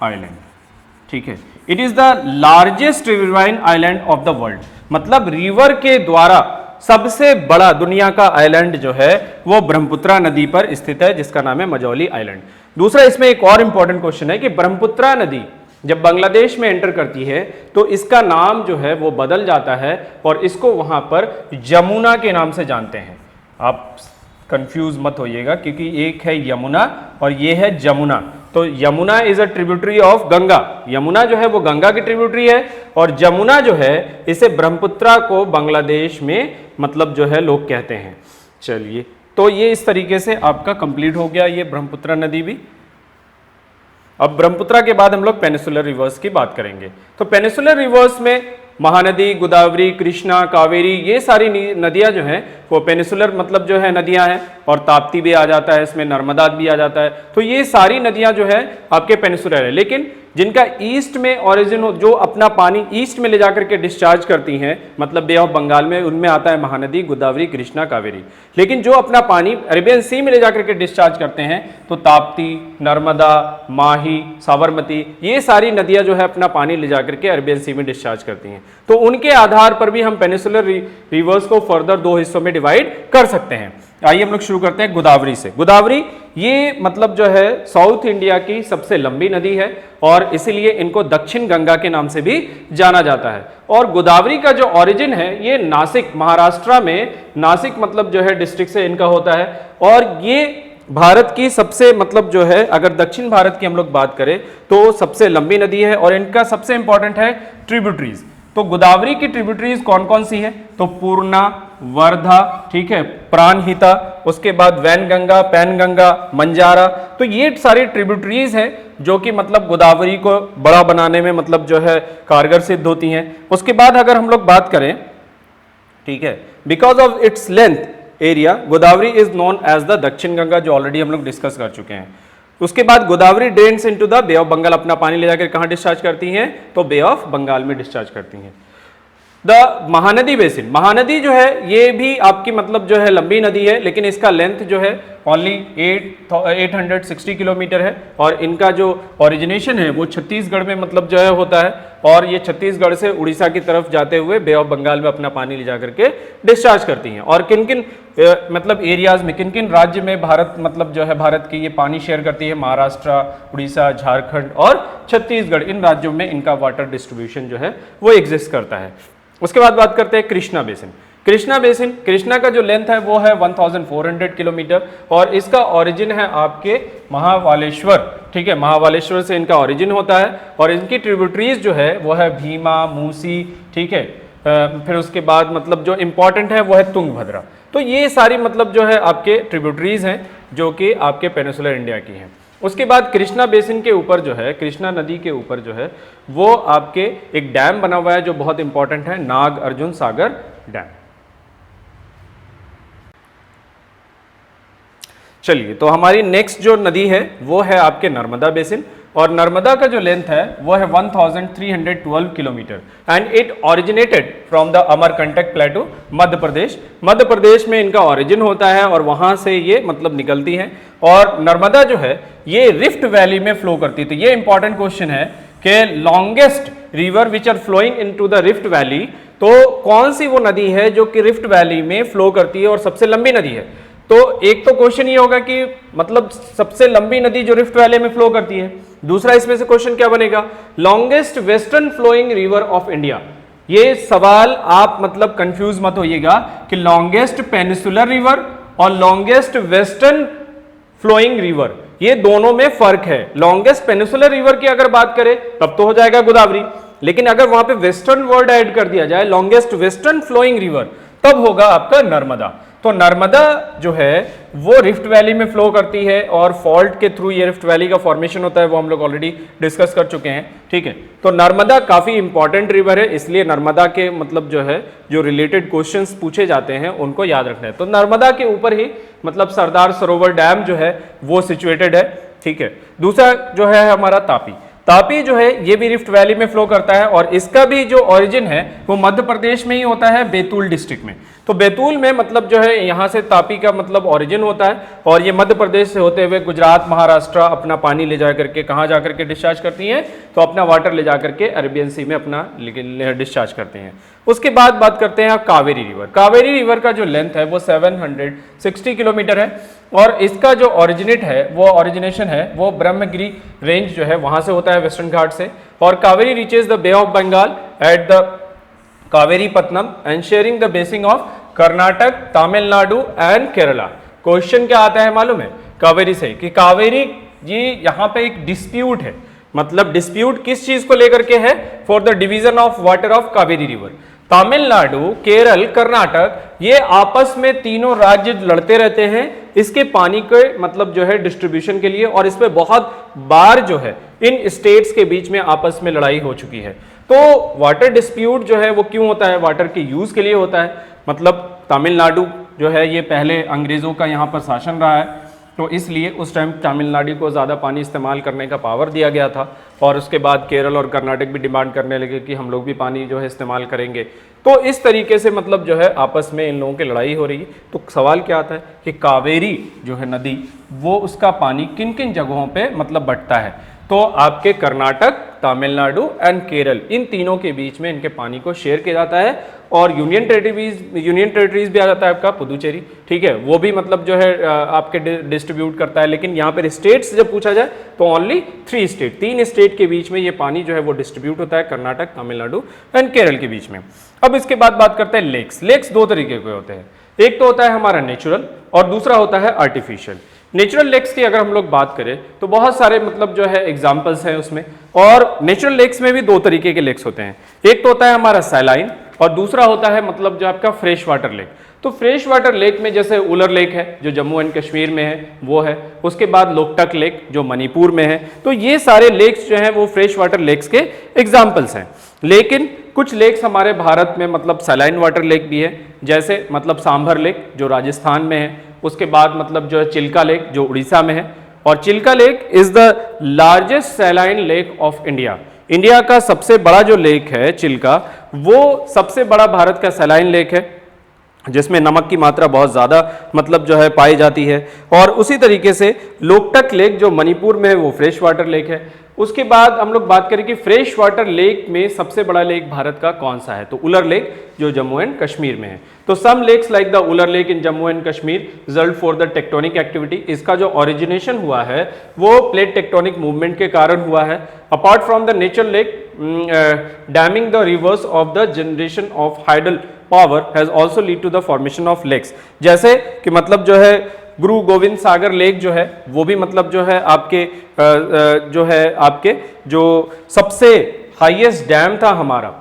आइलैंड, ठीक है। It is the largest riverine island of the world, मतलब रिवर के द्वारा सबसे बड़ा दुनिया का आइलैंड जो है वो ब्रह्मपुत्रा नदी पर स्थित है, जिसका नाम है मजौली आइलैंड। दूसरा, इसमें एक और इंपॉर्टेंट क्वेश्चन है कि ब्रह्मपुत्रा नदी जब बांग्लादेश में एंटर करती है तो इसका नाम जो है वो बदल जाता है और इसको वहां पर जमुना के नाम से जानते हैं। आप कंफ्यूज मत होइएगा, क्योंकि एक है यमुना और ये है जमुना। तो Yamuna is a tributary of Ganga, Yamuna जो है वो गंगा की ट्रिब्यूटरी है, और जमुना जो है इसे ब्रह्मपुत्रा को बांग्लादेश में मतलब जो है लोग कहते हैं। चलिए, तो ये इस तरीके से आपका कंप्लीट हो गया ये ब्रह्मपुत्रा नदी भी। अब ब्रह्मपुत्रा के बाद हम लोग पेनिसुलर रिवर्स की बात करेंगे। तो पेनिसुलर रिवर्स में महानदी, गोदावरी, कृष्णा, कावेरी, ये सारी नदियां जो हैं वो पेनिसुलर मतलब जो है नदियां हैं, और ताप्ती भी आ जाता है इसमें, नर्मदा भी आ जाता है। तो ये सारी नदियां जो है आपके पेनिसुलर है, लेकिन जिनका ईस्ट में ओरिजिन हो, जो अपना पानी ईस्ट में ले जाकर के डिस्चार्ज करती हैं, मतलब बे ऑफ बंगाल में, उनमें आता है महानदी, गोदावरी, कृष्णा, कावेरी। लेकिन जो अपना पानी अरेबियन सी में ले जाकर के डिस्चार्ज करते हैं तो ताप्ती, नर्मदा, माही, साबरमती, ये सारी नदियां जो है अपना पानी ले जाकर के अरेबियन सी में डिस्चार्ज करती हैं। तो उनके आधार पर भी हम पेनिसुलर रिवर्स को फर्दर दो हिस्सों में डिवाइड कर सकते हैं। आइए हम लोग शुरू करते हैं गोदावरी से। गोदावरी ये मतलब जो है साउथ इंडिया की सबसे लंबी नदी है, और इसीलिए इनको दक्षिण गंगा के नाम से भी जाना जाता है। और गोदावरी का जो ओरिजिन है ये नासिक, महाराष्ट्र में नासिक मतलब जो है डिस्ट्रिक्ट से इनका होता है, और ये भारत की सबसे मतलब जो है अगर दक्षिण भारत की हम लोग बात करें तो सबसे लंबी नदी है, और इनका सबसे इंपॉर्टेंट है ट्रिब्यूटरीज। तो गोदावरी की ट्रिब्यूटरीज कौन कौन सी है? तो पूर्णा, वर्धा, ठीक है, प्राणहिता, उसके बाद वैनगंगा, पैनगंगा, मंजारा। तो ये सारी ट्रिब्यूटरीज हैं जो कि मतलब गोदावरी को बड़ा बनाने में मतलब जो है कारगर सिद्ध होती हैं। उसके बाद अगर हम लोग बात करें, ठीक है, because of its length area Godavari is known as the Dakshin Ganga, जो ऑलरेडी हम लोग डिस्कस कर चुके हैं। उसके बाद Godavari drains into the bay of Bengal, अपना पानी ले जाकर कहां डिस्चार्ज करती हैं? तो बे ऑफ बंगाल में डिस्चार्ज करती हैं। द महानदी बेसिन, महानदी जो है ये भी आपकी मतलब जो है लंबी नदी है, लेकिन इसका लेंथ जो है ओनली 860 किलोमीटर है, और इनका जो ओरिजिनेशन है वो छत्तीसगढ़ में मतलब जो है होता है, और ये छत्तीसगढ़ से उड़ीसा की तरफ जाते हुए बे ऑफ बंगाल में अपना पानी ले जाकर के डिस्चार्ज करती हैं। और किन किन मतलब एरियाज में, किन किन राज्य में भारत मतलब जो है भारत की ये पानी शेयर करती है? महाराष्ट्र, उड़ीसा, झारखंड और छत्तीसगढ़, इन राज्यों में इनका वाटर डिस्ट्रीब्यूशन जो है वो एग्जिस्ट करता है। उसके बाद बात करते हैं कृष्णा बेसिन। कृष्णा बेसिन, कृष्णा का जो लेंथ है वो है 1400 किलोमीटर, और इसका ओरिजिन है आपके महावालेश्वर, ठीक है, महावालेश्वर से इनका ओरिजिन होता है, और इनकी ट्रिब्यूटरीज जो है वो है भीमा, मूसी, ठीक है, फिर उसके बाद मतलब जो इंपॉर्टेंट है वो है तुंगभद्रा। तो ये सारी मतलब जो है आपके ट्रिब्यूटरीज हैं जो कि आपके पेनिसुलर इंडिया की हैं। उसके बाद कृष्णा बेसिन के ऊपर जो है, कृष्णा नदी के ऊपर जो है वो आपके एक डैम बना हुआ है जो बहुत इंपॉर्टेंट है, नाग अर्जुन सागर डैम। चलिए, तो हमारी नेक्स्ट जो नदी है वो है आपके नर्मदा बेसिन। और नर्मदा का जो लेंथ है वो है 1312 kilometre and it originated from the Amarkantak plateau Madhya Pradesh. Madhya Pradesh में इनका ओरिजिन होता है और वहां से ये मतलब निकलती है। और नर्मदा जो है ये रिफ्ट वैली में फ्लो करती है। तो ये इंपॉर्टेंट क्वेश्चन है कि longest river which are flowing into the rift valley, तो कौन सी वो नदी है जो कि रिफ्ट वैली में फ्लो करती है और सबसे लंबी नदी है। तो एक तो क्वेश्चन ये होगा कि मतलब सबसे लंबी नदी जो रिफ्ट वैली में फ्लो करती है। दूसरा इसमें से क्वेश्चन क्या बनेगा, longest western flowing river of India. ये सवाल आप मतलब कंफ्यूज मत होइएगा कि लॉन्गेस्ट पेनिसुलर रिवर और लॉन्गेस्ट वेस्टर्न फ्लोइंग रिवर, ये दोनों में फर्क है। लॉन्गेस्ट पेनिसुलर रिवर की अगर बात करें तब तो हो जाएगा गोदावरी, लेकिन अगर वहां पे वेस्टर्न वर्ड ऐड कर दिया जाए, लॉन्गेस्ट वेस्टर्न फ्लोइंग रिवर, तब होगा आपका नर्मदा। तो नर्मदा जो है वो रिफ्ट वैली में फ्लो करती है और फॉल्ट के थ्रू ये रिफ्ट वैली का फॉर्मेशन होता है, वो हम लोग ऑलरेडी डिस्कस कर चुके हैं। ठीक है, तो नर्मदा काफी इंपॉर्टेंट रिवर है, इसलिए नर्मदा के मतलब जो है जो रिलेटेड क्वेश्चंस पूछे जाते हैं उनको याद रखना है। तो नर्मदा के ऊपर ही मतलब सरदार सरोवर डैम जो है वो सिचुएटेड है। ठीक है, दूसरा जो है हमारा तापी। तापी जो है ये भी रिफ्ट वैली में फ्लो करता है और इसका भी जो ओरिजिन है वो मध्य प्रदेश में ही होता है, बैतूल डिस्ट्रिक्ट में। तो बैतूल में मतलब जो है यहाँ से तापी का मतलब ओरिजिन होता है और ये मध्य प्रदेश से होते हुए गुजरात, महाराष्ट्र अपना पानी ले जा करके कहाँ जा करके डिस्चार्ज करती हैं, तो अपना वाटर ले जा करके अरेबियन सी में अपना डिस्चार्ज करते हैं। उसके बाद बात करते हैं कावेरी रिवर। कावेरी रिवर का जो लेंथ है वो 760 किलोमीटर है और इसका जो ओरिजिनेट है वो ओरिजिनेशन है वो ब्रह्मगिरी रेंज जो है वहां से होता है, वेस्टर्न घाट से। और Kaveri reaches the bay of Bengal at the Kaveripattinam and sharing the basin of Karnataka, Tamil Nadu and Kerala. Question क्या आता है मालूम है कावेरी से, कि कावेरी जी यहाँ पे एक डिस्प्यूट है। मतलब डिस्प्यूट किस चीज को लेकर के है, for the division of water of Kaveri river. Tamil Nadu, Kerala, Karnataka ये आपस में तीनों राज्य लड़ते रहते हैं इसके पानी के मतलब जो है डिस्ट्रीब्यूशन के लिए, और इस पे बहुत बार जो है इन स्टेट्स के बीच में आपस में लड़ाई हो चुकी है। तो वाटर डिस्प्यूट जो है वो क्यों होता है, वाटर के यूज के लिए होता है। मतलब तमिलनाडु जो है ये पहले अंग्रेजों का यहाँ पर शासन रहा है, तो इसलिए उस टाइम तमिलनाडु को ज़्यादा पानी इस्तेमाल करने का पावर दिया गया था और उसके बाद केरल और कर्नाटक भी डिमांड करने लगे कि हम लोग भी पानी जो है इस्तेमाल करेंगे। तो इस तरीके से मतलब जो है आपस में इन लोगों की लड़ाई हो रही है। तो सवाल क्या आता है कि कावेरी जो है नदी वो उसका पानी किन किन जगहों पे मतलब बटता है, तो आपके कर्नाटक, तमिलनाडु एंड केरल इन तीनों के बीच में इनके पानी को शेयर किया जाता है। और यूनियन टेरिटरीज भी आ जाता है आपका पुदुचेरी, ठीक है, वो भी मतलब जो है आपके डिस्ट्रीब्यूट करता है। लेकिन यहाँ पर स्टेट्स जब पूछा जाए तो ओनली 3 स्टेट, 3 स्टेट के बीच में ये पानी जो है वो डिस्ट्रीब्यूट होता है, कर्नाटक, तमिलनाडु एंड केरल के बीच में। अब इसके बाद बात करते हैं लेक्स। लेक्स 2 तरीके के होते हैं, एक तो होता है हमारा नेचुरल और दूसरा होता है आर्टिफिशियल। नेचुरल लेक्स की अगर हम लोग बात करें तो बहुत सारे मतलब जो है एग्जांपल्स हैं उसमें, और नेचुरल लेक्स में भी 2 तरीके के लेक्स होते हैं, एक तो होता है हमारा सैलाइन और दूसरा होता है मतलब जो आपका फ्रेश वाटर लेक। तो फ्रेश वाटर लेक में जैसे उलर लेक है जो जम्मू एंड कश्मीर में है वो है, उसके बाद लोकटक लेक जो मणिपुर में है। तो ये सारे लेक्स जो हैं वो फ्रेश वाटर लेक्स के एग्जाम्पल्स हैं। लेकिन कुछ लेक्स हमारे भारत में मतलब सैलाइन वाटर लेक भी है, जैसे मतलब सांभर लेक जो राजस्थान में है, उसके बाद मतलब जो है चिल्का लेक जो उड़ीसा में है। और Chilka lake is the largest saline lake of India. India का सबसे बड़ा जो लेक है चिल्का, वो सबसे बड़ा भारत का सैलाइन लेक है जिसमें नमक की मात्रा बहुत ज़्यादा मतलब जो है पाई जाती है। और उसी तरीके से लोकटक लेक जो मणिपुर में है वो फ्रेश वाटर लेक है। उसके बाद हम लोग बात करें कि फ्रेश वाटर लेक में सबसे बड़ा लेक भारत का कौन सा है, तो उलर लेक जो जम्मू एंड कश्मीर में है। तो some lakes like the Wular lake in Jammu and Kashmir result for the tectonic activity. इसका जो ओरिजिनेशन हुआ है वो प्लेट टेक्टोनिक मूवमेंट के कारण हुआ है। Apart from the natural lake, damming the rivers of the generation of hydel power has also lead to the formation of lakes. जैसे कि मतलब जो है गुरु गोविंद सागर लेक जो है वो भी मतलब जो है आपके जो सबसे हाईएस्ट डैम था हमारा,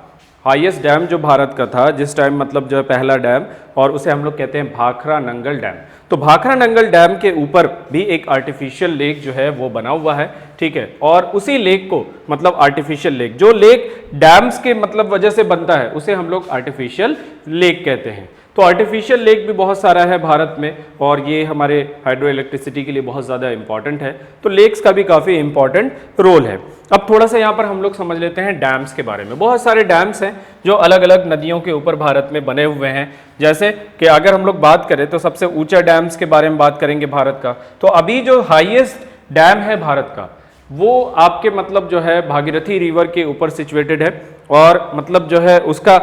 हाईएस्ट डैम जो भारत का था जिस टाइम मतलब जो है पहला डैम, और उसे हम लोग कहते हैं भाखरा नंगल डैम। तो भाखरा नंगल डैम के ऊपर भी एक आर्टिफिशियल लेक जो है वो बना हुआ है, ठीक है। और उसी लेक को मतलब आर्टिफिशियल लेक, जो लेक डैम्स के मतलब वजह से बनता है उसे हम लोग आर्टिफिशियल लेक कहते हैं। तो आर्टिफिशियल लेक भी बहुत सारा है भारत में और ये हमारे हाइड्रो इलेक्ट्रिसिटी के लिए बहुत ज़्यादा इंपॉर्टेंट है। तो लेक्स का भी काफ़ी इंपॉर्टेंट रोल है। अब थोड़ा सा यहाँ पर हम लोग समझ लेते हैं डैम्स के बारे में। बहुत सारे डैम्स हैं जो अलग अलग नदियों के ऊपर भारत में बने हुए हैं। जैसे कि अगर हम लोग बात करें तो सबसे ऊंचा डैम्स के बारे में बात करेंगे भारत का, तो अभी जो हाईएस्ट डैम है भारत का वो आपके मतलब जो है भागीरथी रिवर के ऊपर सिचुएटेड है। और मतलब जो है उसका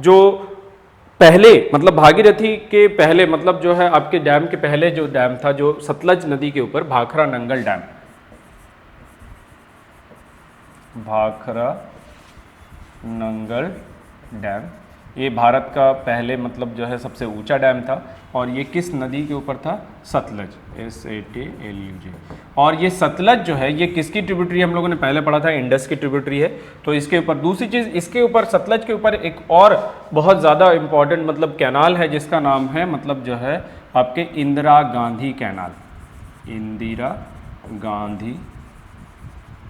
जो पहले मतलब भागीरथी के पहले मतलब जो है आपके डैम के पहले जो डैम था जो सतलज नदी के ऊपर भाखरा नंगल डैम, भाखरा नंगल डैम, ये भारत का पहले मतलब जो है सबसे ऊंचा डैम था। और ये किस नदी के ऊपर था? सतलज, SATLUJ। और ये सतलज जो है ये किसकी ट्रिब्यूटरी हम लोगों ने पहले पढ़ा था? इंडस की ट्रिब्यूटरी है। तो इसके ऊपर दूसरी चीज़, इसके ऊपर सतलज के ऊपर एक और बहुत ज़्यादा इंपॉर्टेंट मतलब कैनाल है जिसका नाम है मतलब जो है आपके इंदिरा गांधी कैनाल, इंदिरा गांधी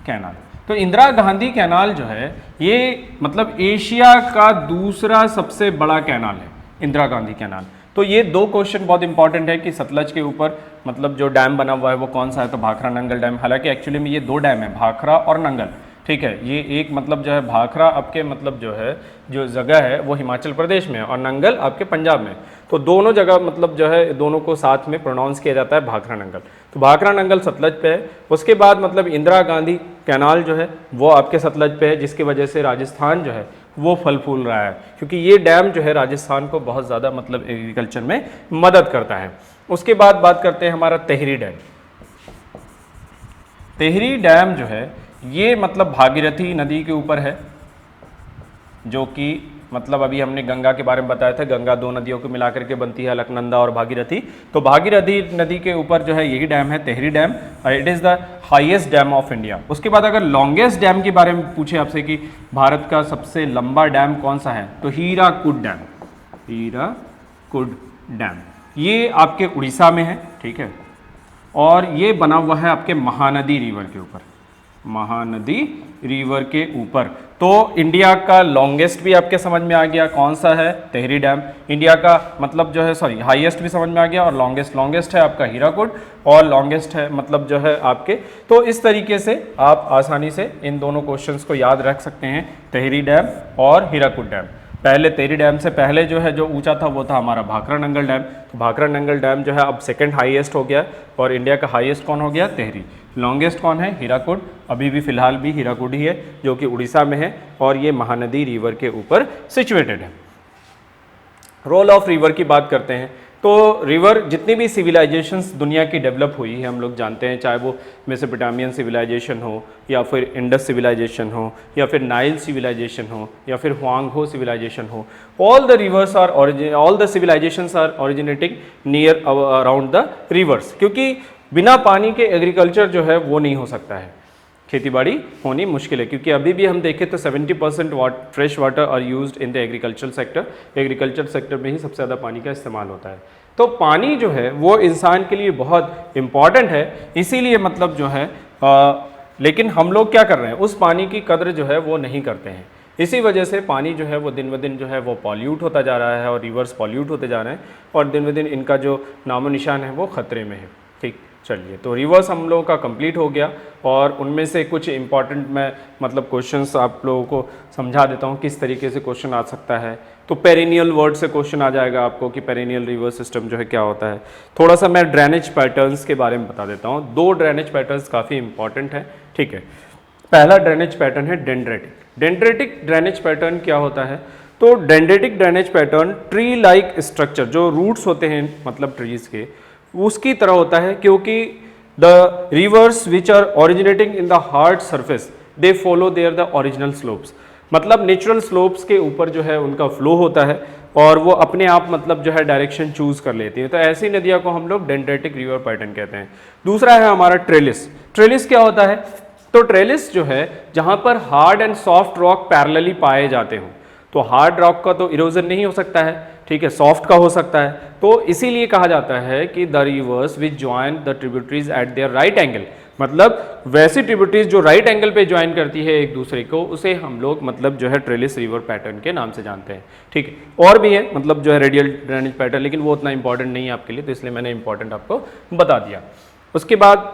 कैनाल। तो इंदिरा गांधी कैनाल जो है ये मतलब एशिया का दूसरा सबसे बड़ा कैनाल है, इंदिरा गांधी कैनाल। तो ये दो क्वेश्चन बहुत इंपॉर्टेंट है कि सतलज के ऊपर मतलब जो डैम बना हुआ है वो कौन सा है? तो भाखरा नंगल डैम। हालांकि एक्चुअली में ये दो डैम है, भाखरा और नंगल, ठीक है। ये एक मतलब जो है भाखरा आपके मतलब जो है जो जगह है वो हिमाचल प्रदेश में है और नंगल आपके पंजाब में। तो दोनों जगह मतलब जो है दोनों को साथ में प्रोनाउंस किया जाता है भाखरा नंगल। तो भाखरा नंगल सतलज पे है। उसके बाद मतलब इंदिरा गांधी कैनाल जो है वो आपके सतलज पे है, जिसकी वजह से राजस्थान जो है वो फल फूल रहा है, क्योंकि ये डैम जो है राजस्थान को बहुत ज़्यादा मतलब एग्रीकल्चर में मदद करता है। उसके बाद बात करते हैं हमारा तेहरी डैम। तेहरी डैम जो है ये मतलब भागीरथी नदी के ऊपर है, जो कि मतलब अभी हमने गंगा के बारे में बताया था, गंगा दो नदियों को मिलाकर के बनती है, अलकनंदा और भागीरथी। तो भागीरथी नदी के ऊपर जो है यही डैम है, Tehri dam. It is the highest dam of India. उसके बाद अगर लॉन्गेस्ट डैम के बारे में पूछे आपसे कि भारत का सबसे लंबा डैम कौन सा है, तो हीराकुड डैम, हीराकुड डैम ये आपके उड़ीसा में है, ठीक है। और ये बना हुआ है आपके महानदी रिवर के ऊपर, महानदी रिवर के ऊपर। तो इंडिया का लॉन्गेस्ट भी आपके समझ में आ गया कौन सा है? तेहरी डैम। इंडिया का मतलब जो है सॉरी हाईएस्ट भी समझ में आ गया और लॉन्गेस्ट है आपका हीराकुड और लॉन्गेस्ट है मतलब जो है आपके। तो इस तरीके से आप आसानी से इन दोनों क्वेश्चंस को याद रख सकते हैं, तेहरी डैम और हीराकुड डैम। पहले तेहरी डैम से पहले जो है जो ऊंचा था वो था हमारा भाखरा नंगल डैम। तो भाखरा नंगल डैम जो है अब सेकंड हाईएस्ट हो गया और इंडिया का हाईएस्ट कौन हो गया? तेहरी। लॉन्गेस्ट कौन है? हीराकुड। अभी भी फिलहाल भी हीराकुड ही है जो कि उड़ीसा में है और ये महानदी रिवर के ऊपर सिचुएटेड है। रोल ऑफ रिवर की बात करते हैं तो रिवर जितनी भी सिविलाइजेशंस दुनिया की डेवलप हुई है हम लोग जानते हैं, चाहे वो मेसोपोटामियन सिविलाइजेशन हो या फिर इंडस सिविलाइजेशन हो या फिर नाइल सिविलाइजेशन हो या फिर हुआंगहो सिविलाइजेशन हो, all the rivers are all the civilizations are originating near around the rivers, क्योंकि बिना पानी के एग्रीकल्चर जो है वो नहीं हो सकता है, खेतीबाड़ी होनी मुश्किल है। क्योंकि अभी भी हम देखें तो 70% fresh water are used in the agriculture sector. Agriculture sector में ही सबसे ज़्यादा पानी का इस्तेमाल होता है। तो पानी जो है वो इंसान के लिए बहुत इम्पॉर्टेंट है, इसीलिए मतलब जो है लेकिन हम लोग क्या कर रहे हैं, उस पानी की कद्र जो है वो नहीं करते हैं। इसी वजह से पानी जो है वो दिन ब दिन जो है वो पॉल्यूट होता जा रहा है और रिवर्स पॉल्यूट होते जा रहे हैं और दिन ब दिन इनका जो नामो निशान है वो ख़तरे में है। ठीक, चलिए तो रिवर्स हम लोगों का कंप्लीट हो गया और उनमें से कुछ इंपॉर्टेंट मैं मतलब क्वेश्चंस आप लोगों को समझा देता हूँ किस तरीके से क्वेश्चन आ सकता है। तो पेरिनियल वर्ड से क्वेश्चन आ जाएगा आपको कि पेरिनियल रिवर सिस्टम जो है क्या होता है। थोड़ा सा मैं ड्रेनेज पैटर्न्स के बारे में बता देता हूँ। दो ड्रेनेज पैटर्न्स काफ़ी इंपॉर्टेंट है, ठीक है। पहला ड्रेनेज पैटर्न है डेंड्रेटिक। डेंड्रेटिक ड्रेनेज पैटर्न क्या होता है? तो dendritic drainage pattern tree like structure, जो रूट्स होते हैं मतलब ट्रीज के, उसकी तरह होता है, क्योंकि the rivers which are originating in the hard surface they follow there the original slopes, मतलब नेचुरल स्लोप्स के ऊपर जो है उनका फ्लो होता है और वो अपने आप मतलब जो है डायरेक्शन चूज कर लेती है। तो ऐसी नदियों को हम लोग डेंड्रेटिक रिवर पैटर्न कहते हैं। दूसरा है हमारा ट्रेलिस। ट्रेलिस क्या होता है? तो ट्रेलिस जो है जहां पर hard and soft rock parallelly पाए जाते हो, तो हार्ड रॉक का तो इरोजन नहीं हो सकता है, ठीक है, सॉफ्ट का हो सकता है। तो इसीलिए कहा जाता है कि the rivers which join the tributaries eight there right angle, मतलब वैसी ट्रिब्यूटरीज जो राइट एंगल पे ज्वाइन करती है एक दूसरे को, उसे हम लोग मतलब जो है ट्रेलिस रिवर पैटर्न के नाम से जानते हैं। ठीक है, और भी है मतलब जो है रेडियल ड्रेनेज पैटर्न, लेकिन वो उतना इंपॉर्टेंट नहीं है आपके लिए, तो इसलिए मैंने इंपॉर्टेंट आपको बता दिया। उसके बाद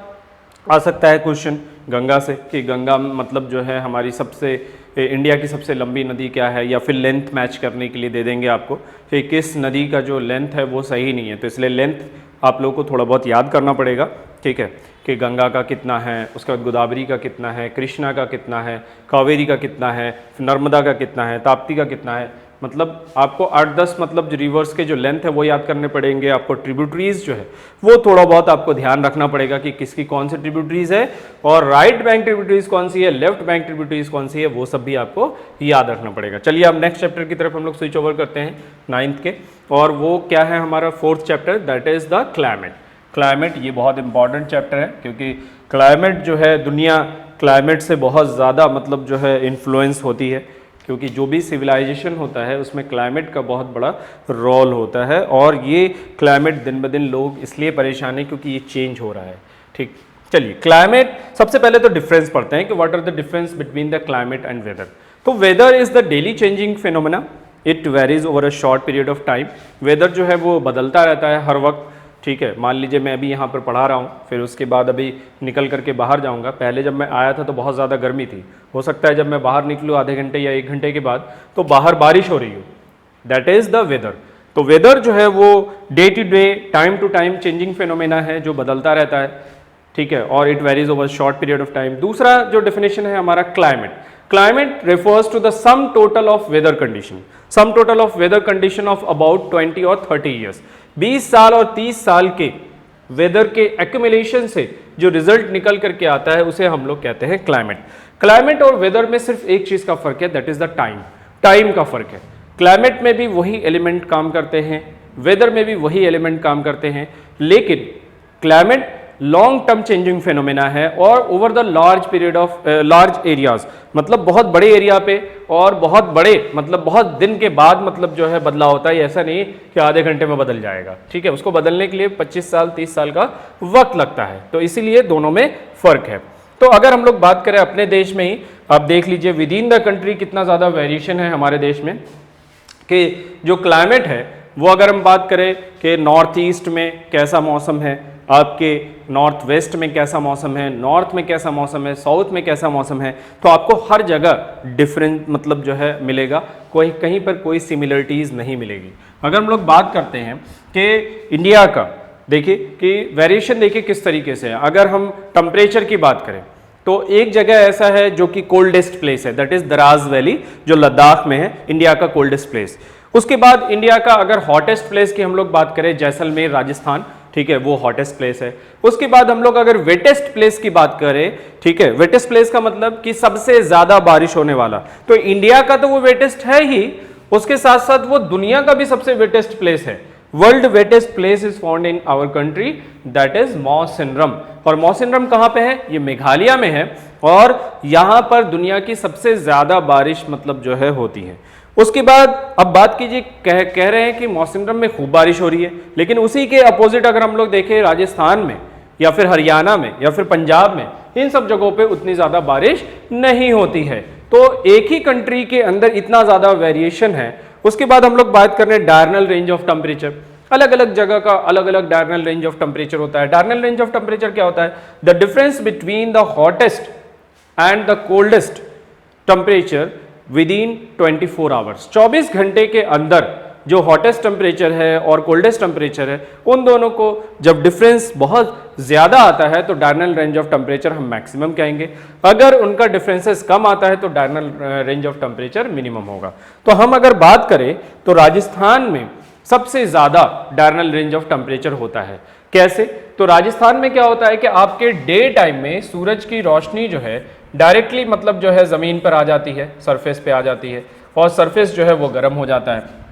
आ सकता है क्वेश्चन गंगा से, कि गंगा मतलब जो है हमारी सबसे इंडिया की सबसे लंबी नदी क्या है, या फिर लेंथ मैच करने के लिए दे देंगे आपको कि किस नदी का जो लेंथ है वो सही नहीं है, तो इसलिए लेंथ आप लोगों को थोड़ा बहुत याद करना पड़ेगा। ठीक है, कि गंगा का कितना है, उसके बाद गोदावरी का कितना है, कृष्णा का कितना है, कावेरी का कितना है, नर्मदा का कितना है, ताप्ती का कितना है, मतलब आपको 8-10 मतलब जो रिवर्स के जो लेंथ है वो याद करने पड़ेंगे। आपको ट्रिब्यूटरीज जो है वो थोड़ा बहुत आपको ध्यान रखना पड़ेगा कि किसकी कौन सी ट्रिब्यूटरीज है, और राइट बैंक ट्रिब्यूटरीज कौन सी है, लेफ्ट बैंक ट्रिब्यूटरीज कौन सी है, वो सब भी आपको याद रखना पड़ेगा। चलिए अब नेक्स्ट चैप्टर की तरफ हम लोग स्विच ओवर करते हैं 9th के, और वो क्या है हमारा 4th chapter, that is the climate. Climate ये बहुत इंपॉर्टेंट चैप्टर है, क्योंकि क्लाइमेट जो है दुनिया क्लाइमेट से बहुत ज़्यादा मतलब जो है इन्फ्लुएंस होती है, क्योंकि जो भी सिविलाइजेशन होता है उसमें क्लाइमेट का बहुत बड़ा रोल होता है, और ये क्लाइमेट दिन ब दिन लोग इसलिए परेशान हैं क्योंकि ये चेंज हो रहा है। ठीक, चलिए क्लाइमेट सबसे पहले तो डिफरेंस पढ़ते हैं कि what are the difference between the climate and weather. तो weather is the daily changing phenomena, it varies over a short period of time. Weather जो है वो बदलता रहता है हर वक्त। ठीक है, मान लीजिए मैं अभी यहाँ पर पढ़ा रहा हूँ, फिर उसके बाद अभी निकल करके बाहर जाऊँगा। पहले जब मैं आया था तो बहुत ज़्यादा गर्मी थी, हो सकता है जब मैं बाहर निकलूँ आधे घंटे या 1 घंटे के बाद तो बाहर बारिश हो रही हो, दैट इज़ द वेदर। तो वेदर जो है वो day to day time to time changing phenomena है जो बदलता रहता है। ठीक है, और it varies over short period of time. दूसरा जो डेफिनेशन है हमारा climate, climate refers to the sum total of weather condition, sum total of weather condition of about 20 और 30 years। 20 साल और 30 साल के वेदर के एक्यूमुलेशन से जो रिजल्ट निकल करके आता है उसे हम लोग कहते हैं क्लाइमेट। क्लाइमेट और वेदर में सिर्फ एक चीज का फर्क है, that is the time, time का फर्क है। क्लाइमेट में भी वही एलिमेंट काम करते हैं, वेदर में भी वही एलिमेंट काम करते हैं, लेकिन climate long term changing phenomena है और over the large period of large areas, मतलब बहुत बड़े एरिया पे और बहुत बड़े मतलब बहुत दिन के बाद मतलब जो है बदलाव होता है। ऐसा नहीं कि आधे घंटे में बदल जाएगा। ठीक है, उसको बदलने के लिए 25 साल 30 साल का वक्त लगता है, तो इसीलिए दोनों में फर्क है। तो अगर हम लोग बात करें अपने देश में ही, आप देख लीजिए विद इन द कंट्री कितना ज़्यादा वेरिएशन है हमारे देश में, कि जो क्लाइमेट है वो अगर हम बात करें कि नॉर्थ ईस्ट में कैसा मौसम है, आपके नॉर्थ वेस्ट में कैसा मौसम है, नॉर्थ में कैसा मौसम है, साउथ में कैसा मौसम है, तो आपको हर जगह डिफरेंट मतलब जो है मिलेगा, कोई कहीं पर कोई सिमिलरिटीज़ नहीं मिलेगी। अगर हम लोग बात करते हैं कि इंडिया का, देखिए कि वेरिएशन देखिए किस तरीके से है। अगर हम टेम्परेचर की बात करें तो एक जगह ऐसा है जो कि कोल्डेस्ट प्लेस है, दैट इज द्रास वैली जो लद्दाख में है, इंडिया का कोल्डेस्ट प्लेस। उसके बाद इंडिया का अगर हॉटेस्ट प्लेस की हम लोग बात करें, जैसलमेर राजस्थान, ठीक है, वो हॉटेस्ट प्लेस है। उसके बाद हम लोग अगर वेटेस्ट प्लेस की बात करें, ठीक है, वेटेस्ट प्लेस का मतलब कि सबसे ज्यादा बारिश होने वाला, तो इंडिया का तो वो वेटेस्ट है ही, उसके साथ साथ वो दुनिया का भी सबसे वेटेस्ट प्लेस है। World wettest place is found in our country, that is Mawsynram. और मौसिनरम कहाँ पे है? ये मेघालय में है, और यहाँ पर दुनिया की सबसे ज्यादा बारिश मतलब जो है होती है। उसके बाद अब बात कीजिए, कह रहे हैं कि मौसिनरम में खूब बारिश हो रही है, लेकिन उसी के अपोजिट अगर हम लोग देखें राजस्थान में या फिर हरियाणा में या फिर पंजाब में, इन सब जगहों पे उतनी ज़्यादा बारिश नहीं होती है। तो एक ही कंट्री के अंदर इतना ज़्यादा वेरिएशन है। उसके बाद हम लोग बात कर रहे हैं डायरनल रेंज ऑफ टेम्परेचर, अलग अलग जगह का अलग अलग डायरनल रेंज ऑफ टेम्परेचर होता है। डायरनल रेंज ऑफ टेम्परेचर क्या होता है? The difference between the hottest and the coldest temperature with in 24 hours, 24 घंटे के अंदर जो हॉटेस्ट टेम्परेचर है और कोल्डेस्ट टेम्परेचर है, उन दोनों को जब डिफरेंस बहुत ज़्यादा आता है तो डायरनल रेंज ऑफ टेम्परेचर हम मैक्सिमम कहेंगे। अगर उनका डिफरेंसेस कम आता है तो diurnal range of temperature minimum होगा। तो हम अगर बात करें तो राजस्थान में सबसे ज़्यादा डायरनल रेंज ऑफ टेम्परेचर होता है। कैसे? तो राजस्थान में क्या होता है कि आपके डे टाइम में सूरज की रोशनी जो है डायरेक्टली मतलब जो है ज़मीन पर आ जाती है, सरफेस पे आ जाती है, और सरफेस जो है वो गर्म हो जाता है।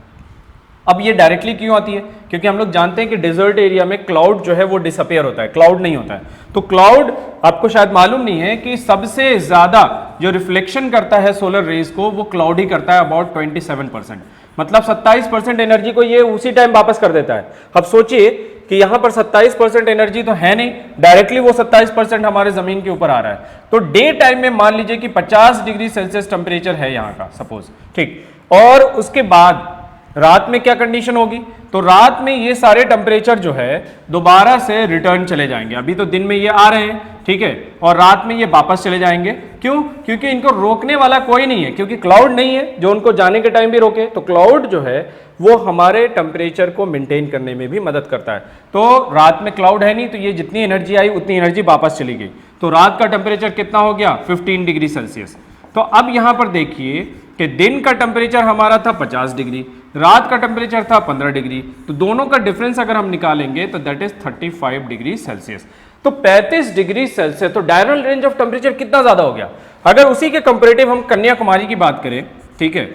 अब ये डायरेक्टली क्यों आती है? क्योंकि हम लोग जानते हैं कि डेजर्ट एरिया में क्लाउड जो है वो डिसअपियर होता है, क्लाउड नहीं होता है। तो क्लाउड, आपको शायद मालूम नहीं है कि सबसे ज़्यादा जो रिफ्लेक्शन करता है सोलर रेज को वो क्लाउड ही करता है, अबाउट 27%, मतलब 27% एनर्जी को ये उसी टाइम वापस कर देता है। अब सोचिए कि यहाँ पर 27% एनर्जी तो है नहीं, डायरेक्टली वो 27% हमारे जमीन के ऊपर आ रहा है। तो डे टाइम में मान लीजिए कि 50 डिग्री सेल्सियस टेम्परेचर है यहाँ का सपोज, ठीक, और उसके बाद रात में क्या कंडीशन होगी, तो रात में ये सारे टेम्परेचर जो है दोबारा से रिटर्न चले जाएंगे। अभी तो दिन में ये आ रहे हैं, ठीक है, और रात में ये वापस चले जाएंगे। क्यों? क्योंकि इनको रोकने वाला कोई नहीं है, क्योंकि क्लाउड नहीं है जो उनको जाने के टाइम भी रोके। तो क्लाउड जो है वो हमारे टेम्परेचर को मेंटेन करने में भी मदद करता है। तो रात में क्लाउड है नहीं, तो ये जितनी एनर्जी आई उतनी एनर्जी वापस चली गई। तो रात का टेम्परेचर कितना हो गया, 15 डिग्री सेल्सियस। तो अब यहां पर देखिए कि दिन का टेम्परेचर हमारा था 50 डिग्री, रात का टेम्परेचर था 15 डिग्री, तो दोनों का डिफरेंस अगर हम निकालेंगे तो दैट इज 35 डिग्री सेल्सियस। तो 35 डिग्री सेल्सियस, तो डायरनल रेंज ऑफ टेम्परेचर कितना ज्यादा हो गया। अगर उसी के कंपेरेटिव हम कन्याकुमारी की बात करें, ठीक है,